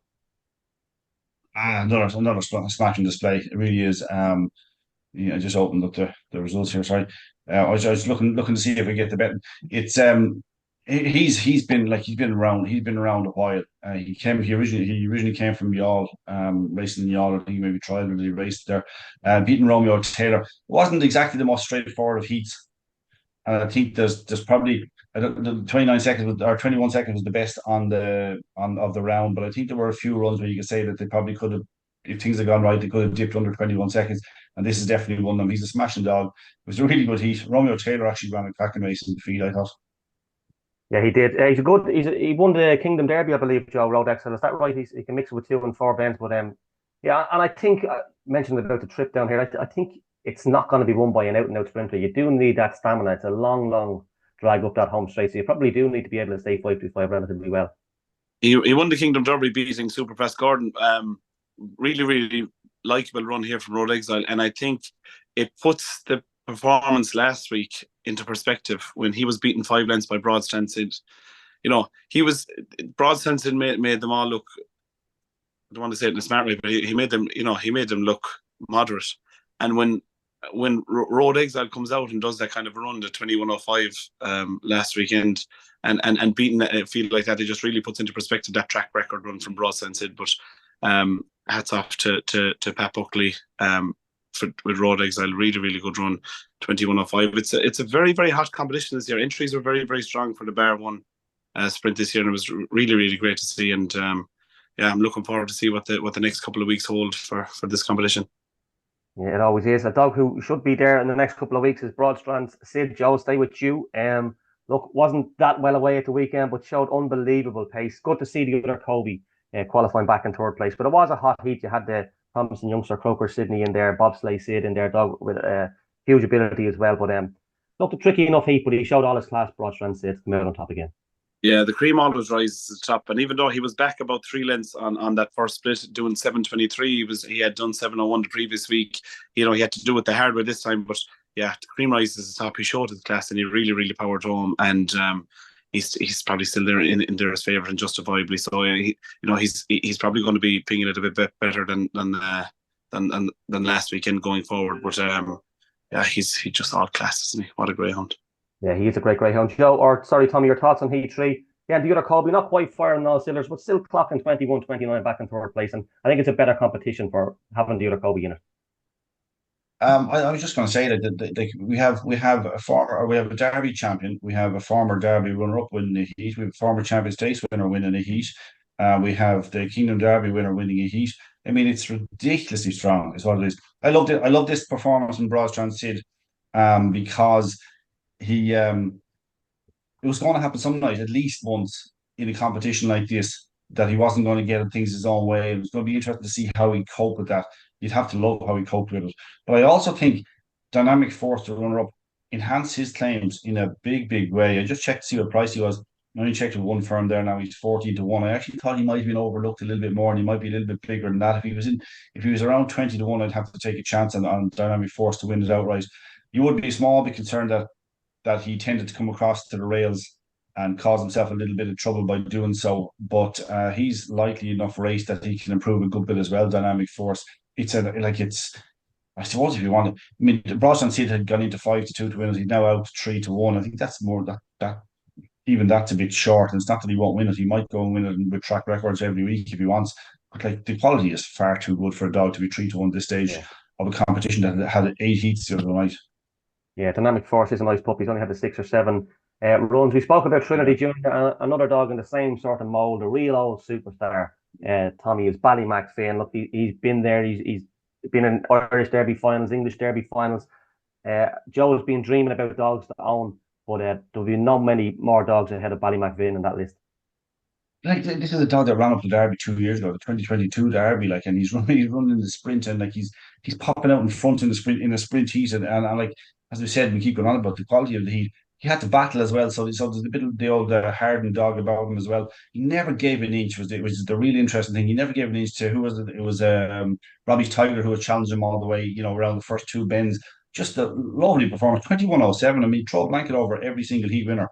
Another smashing display. It really is. I just opened up the results here. Sorry, I was looking to see if we get the bet. It's he's been around. He's been around a while. He originally came from Youghal, racing in Youghal. I think maybe tried when he raced there, beating Romeo Taylor. It wasn't exactly the most straightforward of heats, and I think there's probably the 29 seconds or 21 seconds was the best of the round. But I think there were a few runs where you could say that they probably could have, if things had gone right, they could have dipped under 21 seconds. And this is definitely one of them. He's a smashing dog. It was a really good heat. Romeo Taylor actually ran a cracking race in the field, I thought. Yeah, he did. He won the Kingdom Derby, I believe, Joe Road Exile. Is that right? He can mix it with 2 and 4 bends. But yeah, and I think I mentioned about the trip down here. I think it's not going to be won by an out-and-out sprinter. You do need that stamina. It's a long, long drag up that home straight. So you probably do need to be able to stay 5-5 relatively well. He won the Kingdom Derby beating Super Press Gordon. Really, really likeable run here from Road Exile, and I think it puts the performance last week into perspective when he was beaten 5 lengths by Broadstrand Sid. Broadstrand Sid made them all look, I don't want to say it in a smart way, but he made them look moderate. And when Road Exile comes out and does that kind of a run, the 21.05 last weekend, and beating a field like that, it just really puts into perspective that track record run from Broadstrand Sid. But hats off to Pat Buckley with Road Exile. Really, really good run, 21.05. It's a very, very hot competition this year. Entries were very, very strong for the Bar 1 sprint this year, and it was really, really great to see. And I'm looking forward to see what the next couple of weeks hold for this competition. Yeah, it always is. A dog who should be there in the next couple of weeks is Broadstrand's Sid. Joe, stay with you. Look, wasn't that well away at the weekend, but showed unbelievable pace. Good to see the other Kobe qualifying back in third place. But it was a hot heat. You had the promising youngster Croker Sydney in there, bobsleigh Sid in there, dog with huge ability as well. But not a tricky enough heat, but he showed all his class. Broadstrand Sid to come out on top again. Yeah, the cream always rises to the top, and even though he was back about 3 lengths on that first split, doing 7.23, he had done 7.01 the previous week. He had to do it the hard way this time, but yeah, the cream rises to the top. He showed his class, and he really, really powered home, and he's probably still there in Dura's favour and justifiably so. He's probably going to be pinging it a bit better than last weekend going forward. But he's just all class, isn't he? What a greyhound. Yeah, he is a great greyhound. Tommy, your thoughts on Heat 3? Yeah, the other Colby, not quite firing all cylinders, but still clocking 21-29 back in third place. And I think it's a better competition for having the other Colby in it. I was just going to say that we have a Derby champion, we have a former Derby runner-up winning the heat, we have a former Champions Stakes winner winning a heat, we have the Kingdom Derby winner winning a heat. I mean, it's ridiculously strong, is what it is. I love this performance from Broadstrand Sid, because he it was going to happen some night, at least once in a competition like this, that he wasn't going to get things his own way. It was going to be interesting to see how he coped with that. You'd have to love how he coped with it. But I also think Dynamic Force, the runner-up, enhanced his claims in a big, big way. I just checked to see what price he was. I only checked with one firm there now. He's 14-1. I actually thought he might have been overlooked a little bit more, and he might be a little bit bigger than that. If he was around 20-1, I'd have to take a chance on Dynamic Force to win it outright. You would be small, be concerned that he tended to come across to the rails and cause himself a little bit of trouble by doing so. But he's likely enough race that he can improve a good bit as well. Dynamic Force. I suppose if you want to, I mean, Broadstrand Sid had gone into 5-2 to win it. He's now out 3-1. I think that's more that even that's a bit short. And it's not that he won't win it. He might go and win it with track records every week if he wants. But the quality is far too good for a dog to be 3-1 at this stage of a competition that had 8 heats the other night. Yeah, Dynamic Force is a nice pup. He's only had the 6 or 7 runs. We spoke about Trinity Junior, another dog in the same sort of mould, a real old superstar. Tommy is Ballymac fan. Look, he's been there. He's been in Irish Derby finals, English Derby finals. Joe has been dreaming about dogs to own, but there'll be not many more dogs ahead of Ballymacvin in that list. Like this is a dog that ran up the Derby 2 years ago, the 2022 Derby, like, and he's running the sprint, and like he's popping out in front in the sprint heat, and like as we said, we keep going on about the quality of the heat. He had to battle as well, so there's a bit of the old hardened dog about him as well. He never gave an inch, which is the really interesting thing. He never gave an inch to who was it? It was Robbie's Tiger who was challenging him all the way, around the first two bends. Just a lovely performance, 21:07. I mean, throw a blanket over every single heat winner.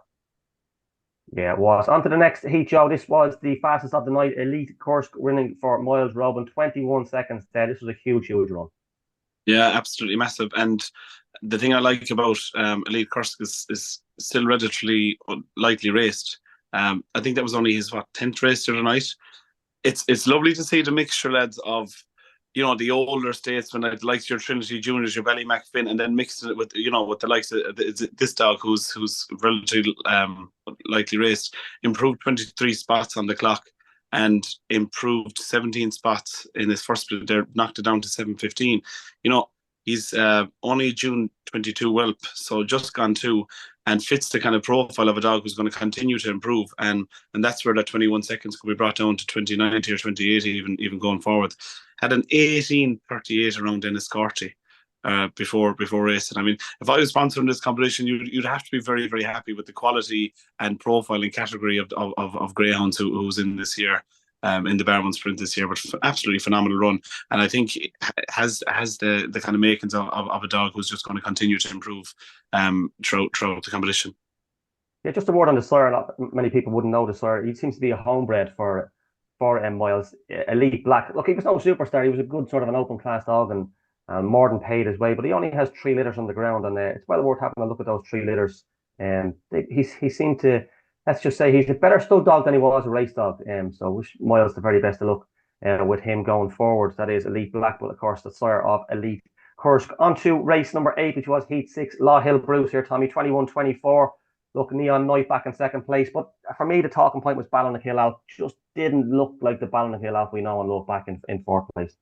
Yeah, it was. On to the next heat, Joe. This was the fastest of the night. Elite Kursk winning for Miles Robin, 21 seconds there. This was a huge, huge run. Yeah, absolutely massive. And the thing I like about Elite Kursk is still relatively lightly raced. I think that was only his 10th race the other night. It's lovely to see the mixture, lads, of the older statesmen, like the likes of your Trinity Juniors, your Ballymacvin, and then mixing it with with the likes of this dog who's relatively lightly raced, improved 23 spots on the clock and improved 17 spots in his first split there, knocked it down to 7:15. He's only June 22 whelp, so just gone two, and fits the kind of profile of a dog who's going to continue to improve, and that's where that 21 seconds could be brought down to 2090 or 2080 even going forward. Had an 18:38 around Dennis Corty before racing. I mean, if I was sponsoring this competition, you'd have to be very, very happy with the quality and profiling category of greyhounds who's in this year, in the Barman Sprint this year. But absolutely phenomenal run, and I think has the kind of makings of a dog who's just going to continue to improve throughout the competition. Yeah, just a word on the sire. Not many people wouldn't know the sire. He seems to be a homebred for Miles. Elite Black. Look, he was no superstar. He was a good sort of an open class dog, and more than paid his way. But he only has 3 litters on the ground, and it's well worth having a look at those 3 litters. He seemed to, let's just say, he's a better stud dog than he was a race dog. So wish Miles the very best of luck with him going forward. That is Elite Black, but of course the sire of Elite Kursk. On to race number 8, which was Heat 6, Law Hill Bruce here, Tommy, 21:24. Look, Neon Knight back in second place. But for me, the talking point was Ballinakill Alf. Just didn't look like the Ballinakill Alf we know and love back in fourth place.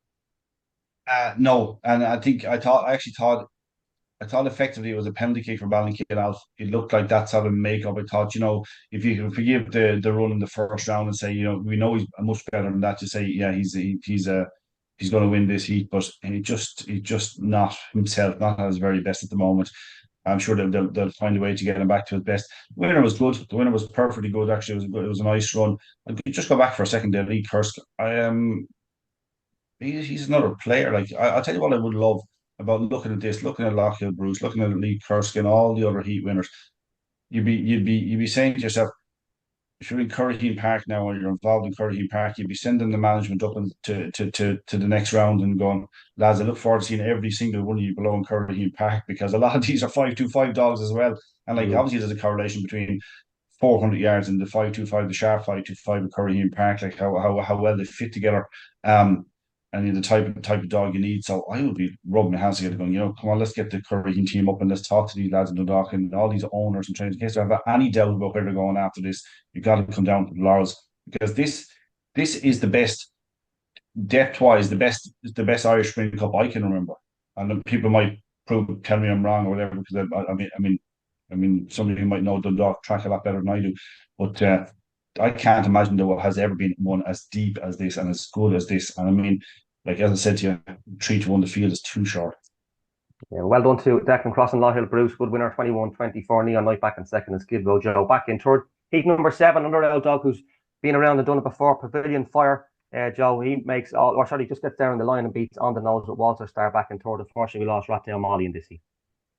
No, and I thought effectively it was a penalty kick for Ballinkill Alf. It looked like that sort of makeup. I thought, if you forgive the run in the first round and say, we know he's much better than that, to say, yeah, he's going to win this heat, but he just not himself, not at his very best at the moment. I'm sure they'll find a way to get him back to his best. The winner was good. The winner was perfectly good. Actually, it was a nice run. I'll just go back for a second there, Lee Kursk. He's another player. Like, I'll tell you what I would love about looking at this, looking at Lockhill Bruce, looking at Lee Kursk and all the other heat winners. You'd be saying to yourself, if you're in Curraheen Park now, or you're involved in Curraheen Park, you'd be sending the management up to the next round and going, lads, I look forward to seeing every single one of you below in Curraheen Park, because a lot of these are 5.25 dogs as well. And like, obviously there's a correlation between 400 yards and the 5.25, the sharp 5.25 of Curraheen Park, like how well they fit together. And the type of dog you need. So I would be rubbing my hands together going, come on, let's get the Curraheen team up and let's talk to these lads in Dundalk and all these owners and trainers. In case I have any doubt about where they're going after this, you've got to come down to the laurels, because this is the best, depth-wise, the best Irish Sprint Cup I can remember. And people might tell me I'm wrong or whatever, because I mean, somebody who might know Dundalk track a lot better than I do, but I can't imagine there has ever been one as deep as this and as good as this. And I mean, like, as I said to you, 3-1 the field is too short. Yeah, well done to Declan Cross and Law Hill Bruce. Good winner, 21:24. Neon Knight back in second, and Skidrow Joe back in third. Heat number 7, another old dog who's been around and done it before, Pavilion Fire. Joe, he makes just gets there in the line and beats On the Nose with Walter Star back in third. Unfortunately, we lost Ratdale Molly in this heat.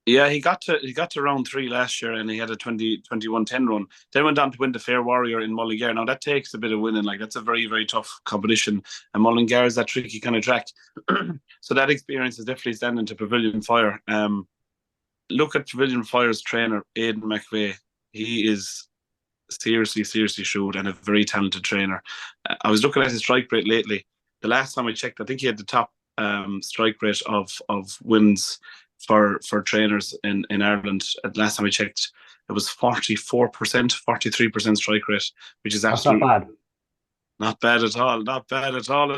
Yeah, he got to round 3 last year, and he had a 21:10 run. Then went on to win the Fair Warrior in Mullingar. Now that takes a bit of winning. Like, that's a very, very tough competition, and Mullingar is that tricky kind of track. So that experience is definitely standing to Pavilion Fire. Look at Pavilion Fire's trainer, Aidan McVeigh. He is seriously shrewd and a very talented trainer. I was looking at his strike rate lately. The last time I checked, I think he had the top strike rate of wins for trainers in Ireland. Last time I checked, it was 44%, 43% strike rate, which is absolutely not bad. Not bad at all. Not bad at all.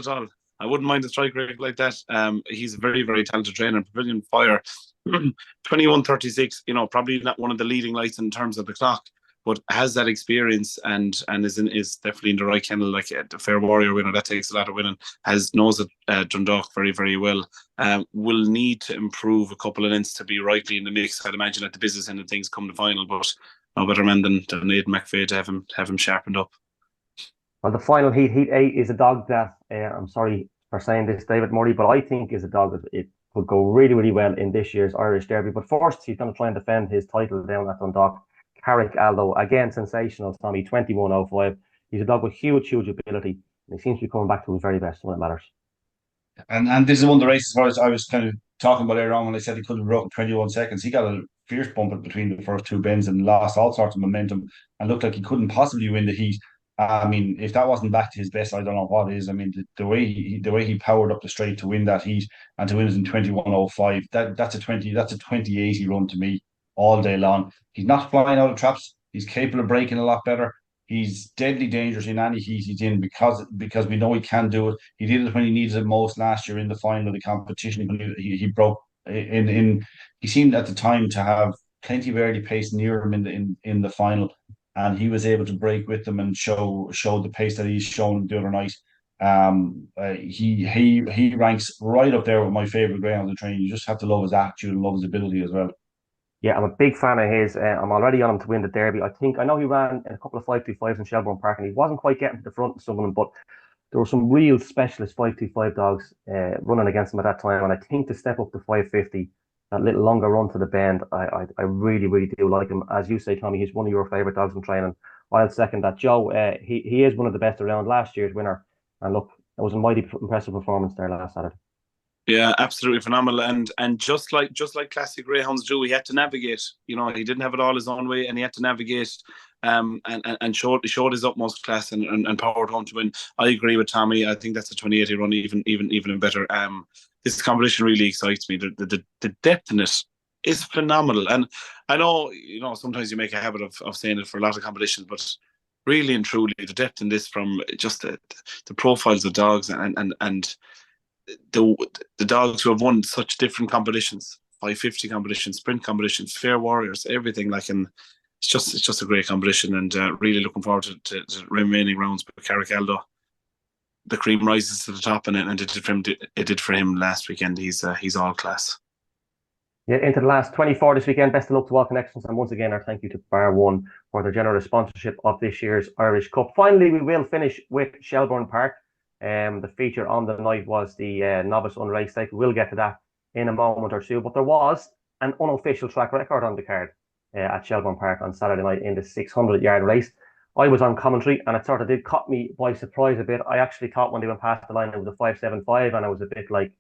I wouldn't mind a strike rate like that. He's a very, very talented trainer, brilliant fire. 21:36, probably not one of the leading lights in terms of the clock, but has that experience and is definitely in the right kennel, like the Fair Warrior winner. That takes a lot of winning. Knows it Dundalk very, very well. Will need to improve a couple of lengths to be rightly in the mix. I'd imagine at the business end of things come the final, but no better man than Aidan McVeigh to have him sharpened up. Well, the final heat 8, is a dog that I'm sorry for saying this, David Murray, but I think is a dog that it would go really, really well in this year's Irish Derby. But first, he's going to try and defend his title down at Dundalk. Carrick Aldo, again, sensational, Tommy, 21.05. He's a dog with huge, huge ability, and he seems to be coming back to his very best when it matters. And this is one of the races where I was kind of talking about earlier on when I said he could have broken 21 seconds. He got a fierce bump between the first two bends and lost all sorts of momentum and looked like he couldn't possibly win the heat. I mean, if that wasn't back to his best, I don't know what is. I mean, the way he powered up the straight to win that heat and to win it in 21.05, that's a 2080 run to me all day long. He's not flying out of traps. He's capable of braking a lot better. He's deadly dangerous in any heat he's in because we know he can do it. He did it when he needed it most last year in the final of the competition. When he broke in. He seemed at the time to have plenty of early pace near him in the final, and he was able to break with them and show the pace that he's shown the other night. He ranks right up there with my favourite greyhound to train. You just have to love his attitude and love his ability as well. Yeah, I'm a big fan of his. I'm already on him to win the Derby. I know he ran in a couple of 525s in Shelbourne Park, and he wasn't quite getting to the front of some of them, but there were some real specialist 525 dogs running against him at that time. And I think to step up to 550, that little longer run to the bend, I really, really do like him. As you say, Tommy, he's one of your favourite dogs in training. I'll second that. Joe, he is one of the best around, last year's winner. And look, it was a mighty impressive performance there last Saturday. Yeah, absolutely phenomenal, and just like classic greyhounds do, he had to navigate. He didn't have it all his own way, and he had to navigate, and showed his utmost class and powered home to win. I agree with Tommy. I think that's a 2080 run, even better. This competition really excites me. The depth in it is phenomenal, and I know sometimes you make a habit of saying it for a lot of competitions, but really and truly, the depth in this, from just the profiles of dogs and the dogs who have won such different competitions, 550 competitions, sprint competitions, fair warriors, everything, and it's just a great competition, and really looking forward to the remaining rounds. But Carrick Aldo, the cream rises to the top, and it did for him last weekend. He's all class. Yeah, into the last 24 this weekend. Best of luck to all connections, and once again our thank you to Bar One for their generous sponsorship of this year's Irish Cup. Finally, we will finish with Shelbourne Park. The feature on the night was the novice unraced stake. We'll get to that in a moment or two, but there was an unofficial track record on the card at Shelbourne Park on Saturday night in the 600-yard race. I was on commentary, and it sort of did caught me by surprise a bit. I actually thought when they went past the line it was a 5.75, and I was a bit like,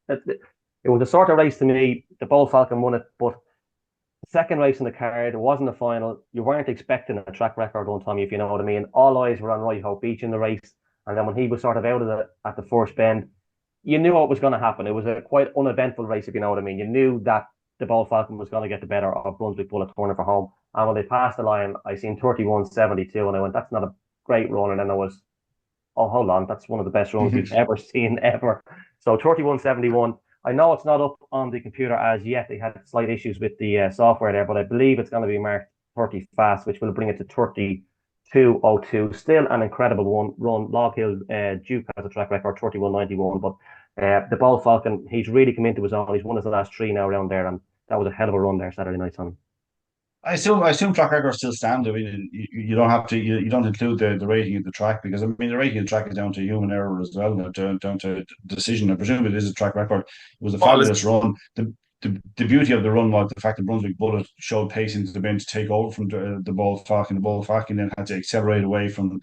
it was a sort of race to me. The Bull Falcon won it, but the second race in the card, it wasn't a final. You weren't expecting a track record on, Tommy, if you know what I mean. All eyes were on Right Hope Beach in the race. And then when he was sort of out of it at the first bend, you knew what was going to happen. It was a quite uneventful race, if you know what I mean. You knew that the Bull Falcon was going to get the better of Brunswick Bullet Corner for home. And when they passed the line, I seen 31.72, and I went, that's not a great run. And then I was, oh, hold on, that's one of the best runs we've ever seen, ever. So 31.71. I know it's not up on the computer as yet. They had slight issues with the software there, but I believe it's going to be marked 30 fast, which will bring it to 32.02. Still an incredible run. Log Hill Duke has a track record 31.91, but the Bull Falcon, he's really come into his own. He's won his last three now around there, and that was a hell of a run there Saturday night, Tommy. I assume track records still stand. I mean, you don't have to. You don't include the rating of the track, because I mean the rating of the track is down to human error as well, down to decision. I presume it is a track record. It was a fabulous run. The beauty of the run was the fact that Brunswick Bullet showed pace into the bend to take over from the Bull Falcon. The Bull Falcon then had to accelerate away from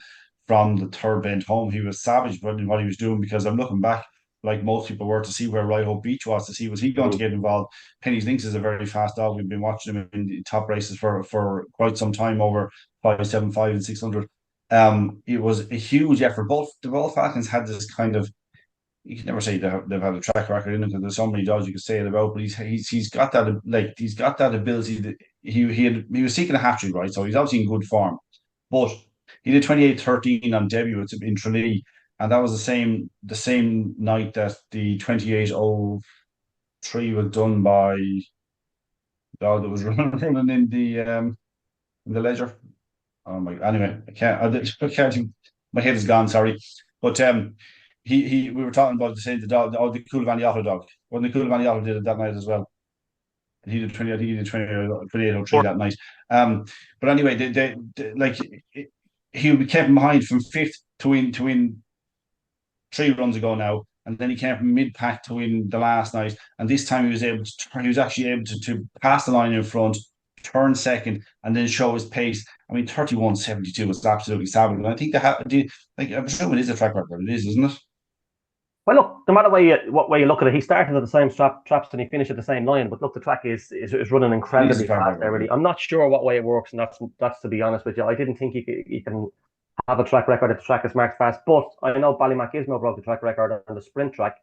the third bend home. He was savage in what he was doing, because I'm looking back, like most people were, to see where Right Hope Beach was, to see was he going to get involved. Penny's Links is a very fast dog. We've been watching him in the top races for quite some time, over 5.75 and 600. It was a huge effort. Both the Bull Falcons had this kind of, you can never say they've had a track record in it, because there's so many dogs you could say it about, but he's got that, like, he's got that ability that he was seeking a hat-trick, right? So he's obviously in good form, but he did 28.13 on debut in Tralee. and that was the same night that the 28:03 was done by dog that was running in the leisure. Oh my! Anyway, I can't. My head is gone. Sorry, but we were talking about the dog, the Coolvanny dog. When the Coolvanny did it that night as well. He did 20. I think he did 28:03 that night. But anyway, like he came behind from fifth to win 3 runs ago now, and then he came from mid pack to win the last night. And this time he was able to turn. He was actually able to pass the line in front, turn second, and then show his pace. I mean, 31:72 was absolutely savage. And I think like I'm assuming it is a track record. It is, isn't it? Well, look, no matter what way you look at it, he started at the same traps and he finished at the same line. But look, the track is running incredibly fast there, really. I'm not sure what way it works, and that's to be honest with you. I didn't think you can have a track record if the track is marked fast. But I know Ballymac broke the track record on the sprint track,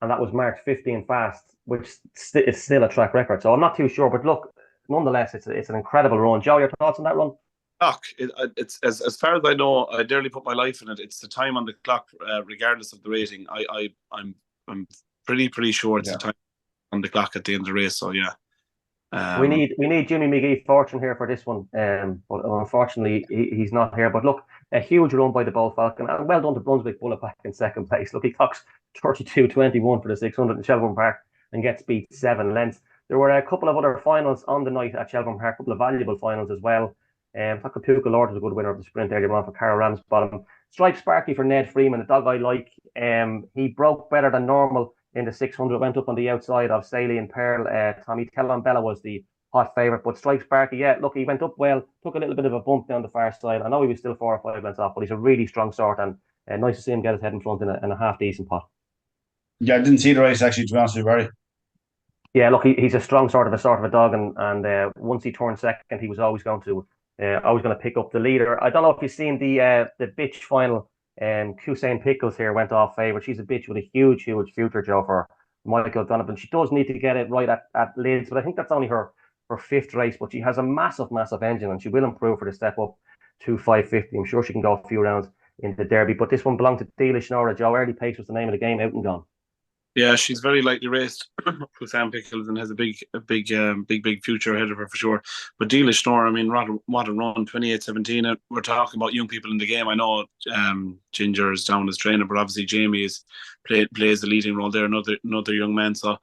and that was marked 15 fast, which is still a track record. So I'm not too sure. But look, nonetheless, it's an incredible run. Joe, your thoughts on that run? It's as far as I know, I barely put my life in it. It's the time on the clock, regardless of the rating. I'm pretty sure it's the time on the clock at the end of the race. So yeah, we need Jimmy McGee fortune here for this one, but unfortunately he's not here. But look, a huge run by the Bull Falcon, and well done to Brunswick Bullet back in second place. Look, he clocks 32:21 for the 600 in Shelbourne Park and gets beat 7 lengths. There were a couple of other finals on the night at Shelbourne Park, a couple of valuable finals as well. Takapuka Lord was a good winner of the sprint earlier on for Cara Ramsbottom. Stripe Sparky for Ned Freeman, a dog I like. He broke better than normal in the 600, went up on the outside of Saley and Pearl. Tommy Telambella was the hot favourite, but Stripe Sparky, yeah, look, he went up well, took a little bit of a bump down the far side. I know he was still 4 or 5 lengths off, but he's a really strong sort, and nice to see him get his head in front in a half decent pot. Yeah, I didn't see the race actually, to be honest with you, Barry. Yeah, look, he's a strong sort of a dog, and once he turned second, he was always going to pick up the leader. I don't know if you've seen the bitch final. Hussein Pickles here went off favourite. She's a bitch with a huge future, Joe, for Michael Donovan. She does need to get it right at Lids, but I think that's only her 5th race. But she has a massive engine, and she will improve for the step up to 550. I'm sure she can go a few rounds in the Derby. But this one belonged to Dealish Nora. Joe, Early Pace was the name of the game, out and gone. Yeah, she's very lightly raced with Sam Pickles and has a big future ahead of her for sure. But Dealish Nor, I mean, what a run, 28:17. We're talking about young people in the game. I know Ginger is down as trainer, but obviously Jamie plays the leading role there. Another young man. So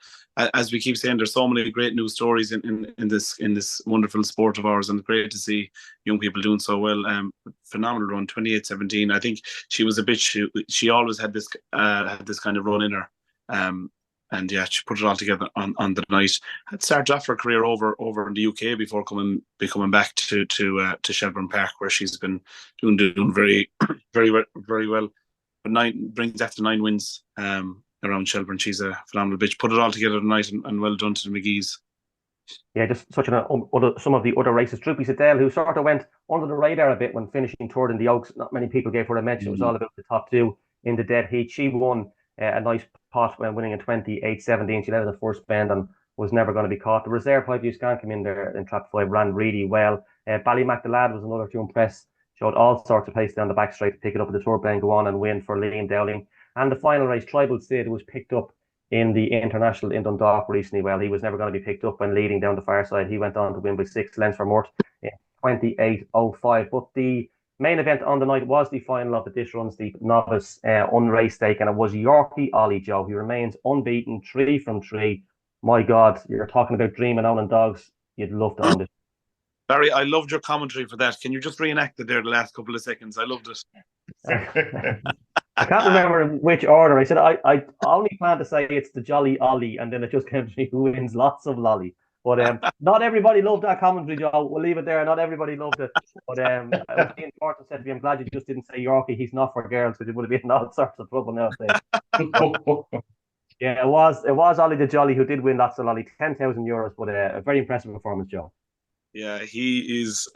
as we keep saying, there's so many great news stories in this wonderful sport of ours, and great to see young people doing so well. Phenomenal run, 28:17. I think she was a bitch. She always had this kind of run in her. And yeah, she put it all together on the night. Had started off her career over in the UK before coming back to Shelbourne Park, where she's been doing very very well. But brings after 9 wins around Shelbourne. She's a phenomenal bitch. Put it all together tonight, and well done to the McGees. Yeah, just such some of the other races. Droopy Siddell, who sort of went under the radar a bit when finishing third in the Oaks. Not many people gave her a mention. It was all about the top 2 in the dead heat. She won a nice pot when winning in 28:17. She led at the first bend and was never going to be caught. The reserve 5 Scan came in there in trap 5, ran really well. Ballymac the lad was another to impress. Showed all sorts of pace down the back straight to pick it up at the third bend, go on and win for Liam Dowling. And the final race, Tribal Sid, was picked up in the International in Dundalk recently. Well, he was never going to be picked up when leading down the far side. He went on to win by 6 lengths for Mort in 28:05. But the main event on the night was the final of the Dish Runs, the novice unraced stake, and it was Yorkie Ollie, Joe. He remains unbeaten, 3 from 3. My God, you're talking about dreaming owning dogs. You'd love to own this. Barry, I loved your commentary for that. Can you just reenact it there the last couple of seconds? I loved it. I can't remember in which order. I said I only plan to say it's the Jolly Ollie, and then it just came to me who wins lots of lolly. But not everybody loved that commentary, Joe. We'll leave it there. Not everybody loved it. But was being important said to me, I'm glad you just didn't say Yorkie. He's not for girls, because it would have been all sorts of trouble now. Yeah, it was Ollie the Jolly who did win lots of lolly, €10,000. But a very impressive performance, Joe. Yeah, he is.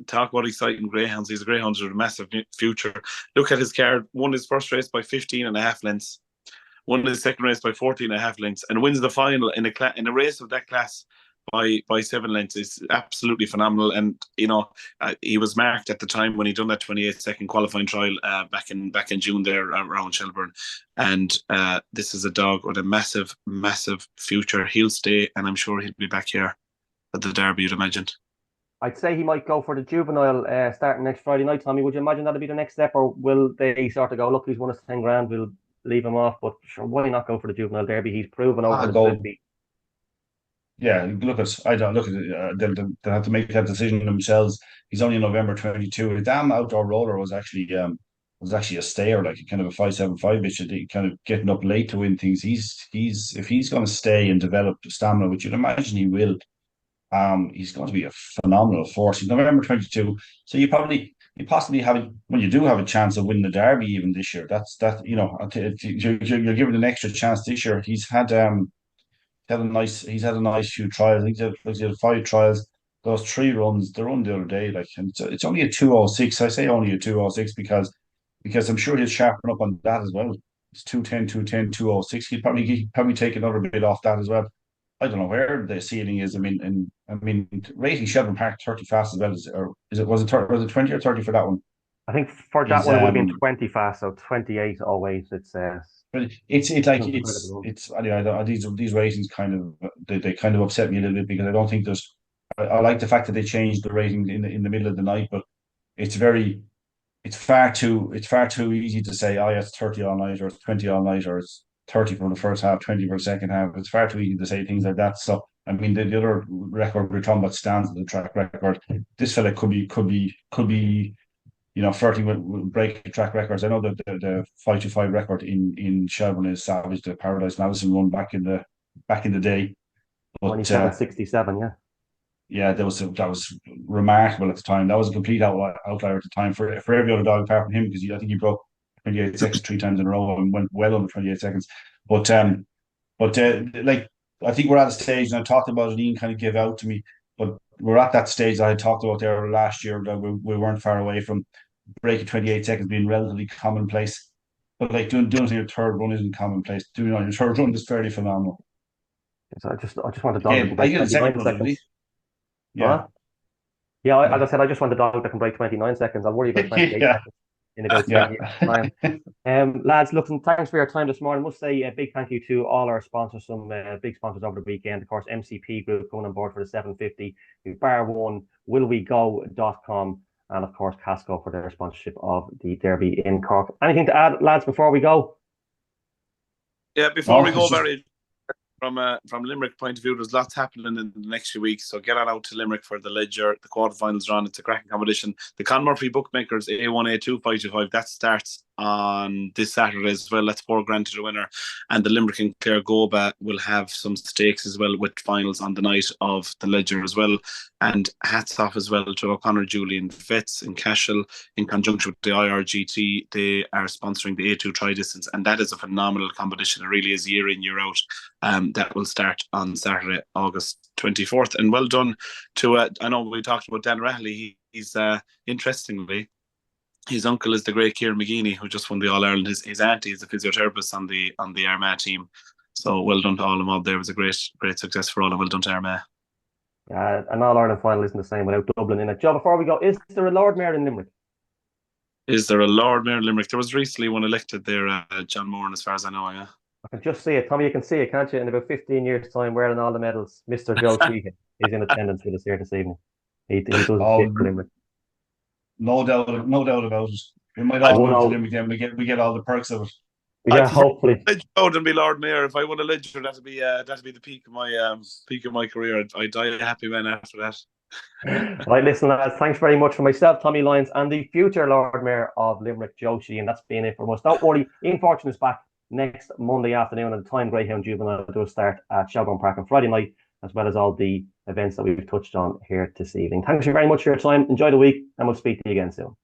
Talk about exciting greyhounds. He's a greyhound with a massive future. Look at his card. Won his first race by 15.5 lengths. Won his second race by 14.5 lengths, and wins the final in a race of that class by 7 lengths is absolutely phenomenal. And he was marked at the time when he done that 28-second qualifying trial back in June there around Shelbourne. And this is a dog with a massive future. He'll stay, and I'm sure he'll be back here at the Derby, you'd imagine. I'd say he might go for the juvenile starting next Friday night, Tommy. Would you imagine that'll be the next step, or will they sort of go, look, he's won us 10 grand, we'll leave him off, but sure, why not go for the juvenile Derby? He's proven over the Sprint. Yeah, look at they'll have to make that decision themselves. He's only November 22. The damn outdoor roller was actually a stayer, like a kind of a 5.75 bitch, kind of getting up late to win things. If he's going to stay and develop stamina, which you'd imagine he will, he's going to be a phenomenal force. He's November 22, so you possibly have when you do have a chance of winning the Derby even this year. You're given an extra chance this year. He's had a nice few trials. I think he had 5 trials. Those 3 runs, the run the other day, like, and it's only a 2:06. I say only a 2:06 because I'm sure he'll sharpen up on that as well. It's 2:10, 2:06. He'll probably take another bit off that as well. I don't know where the ceiling is. I mean, rating Shelbourne Park 30 fast as well. Was it 20 or 30 for that one? I think for that one it would have been 20 fast, so 28 always. But anyway, these ratings kind of they kind of upset me a little bit because I don't think I like the fact that they changed the rating in the middle of the night, but it's far too easy to say, oh yeah, it's 30 all night, or it's 20 all night, or it's 30 for the first half, 20 for the second half. It's far too easy to say things like that. So I mean, the other record we're talking about stands at the track record. This fella could be 30 will break track records. I know that the 5-5 record in Shelbourne is savage. The Paradise Madison run back in the day. 27.67, yeah. Yeah, that was remarkable at the time. That was a complete outlier at the time for every other dog apart from him, because I think he broke 28 seconds 3 times in a row and went well under 28 seconds. But like, I think we're at a stage, and I talked about it, Ian kind of gave out to me, but we're at that stage that I talked about there last year, that we weren't far away from breaking 28 seconds being relatively commonplace. But like doing your third run isn't commonplace. Doing on your third run is fairly phenomenal. So I just want a dog Again, that can break 29 run, seconds. Yeah. Yeah, as I said, I just want a dog that can break 29 seconds. I'll worry about 28 seconds in about 7 years' time. Lads, look, thanks for your time this morning. I must say a big thank you to all our sponsors, some big sponsors over the weekend. Of course, MCP Group coming on board for the 750, Bar One, willwego.com, and of course Casco for their sponsorship of the Derby in Cork. Anything to add, lads, before we go? Yeah, before we go, Barry, from Limerick point of view, there's lots happening in the next few weeks. So get on out to Limerick for the Ledger. The quarterfinals are on. It's a cracking competition. The Con Murphy Bookmakers A1, A2, 525, that starts on this Saturday as well. That's $4 to the winner. And the Limerick and Clare Goba will have some stakes as well, with finals on the night of the Ledger as well. And hats off as well to O'Connor Julian Vets in Cashel in conjunction with the IRGT. They are sponsoring the A2 tri-distance, and that is a phenomenal competition. It really is year in, year out. That will start on Saturday, August 24th. And well done to, I know we talked about Dan Rahley. He's interestingly, his uncle is the great Kieran McGeaney, who just won the All-Ireland. His auntie is a physiotherapist on the Armagh team. So well done to all of them out there. It was a great success for all, and well done to Armagh. An All-Ireland final isn't the same without Dublin in it. Joe, before we go, is there a Lord Mayor in Limerick? Is there a Lord Mayor in Limerick? There was recently one elected there, John Moran, as far as I know, yeah. I can just see it. Tommy, you can see it, can't you? In about 15 years' time, wearing all the medals, Mr. Joe Sheahan is in attendance with us here this evening. He does for Limerick. No doubt about it. We might all go to Limerick, then we get all the perks of it. Yeah, hopefully. I'd be Lord Mayor. If I won a Ledger, that'd be the peak of my career. I'd die a happy man after that. Right, listen, lads, thanks very much for myself, Tommy Lyons, and the future Lord Mayor of Limerick, Joe Sheahan. That's been it for us. Don't worry, Ian Fortune is back next Monday afternoon at the time Greyhound Juvenile does start at Shelbourne Park on Friday night, as well as all the events that we've touched on here this evening. Thanks very much for your time. Enjoy the week, and we'll speak to you again soon.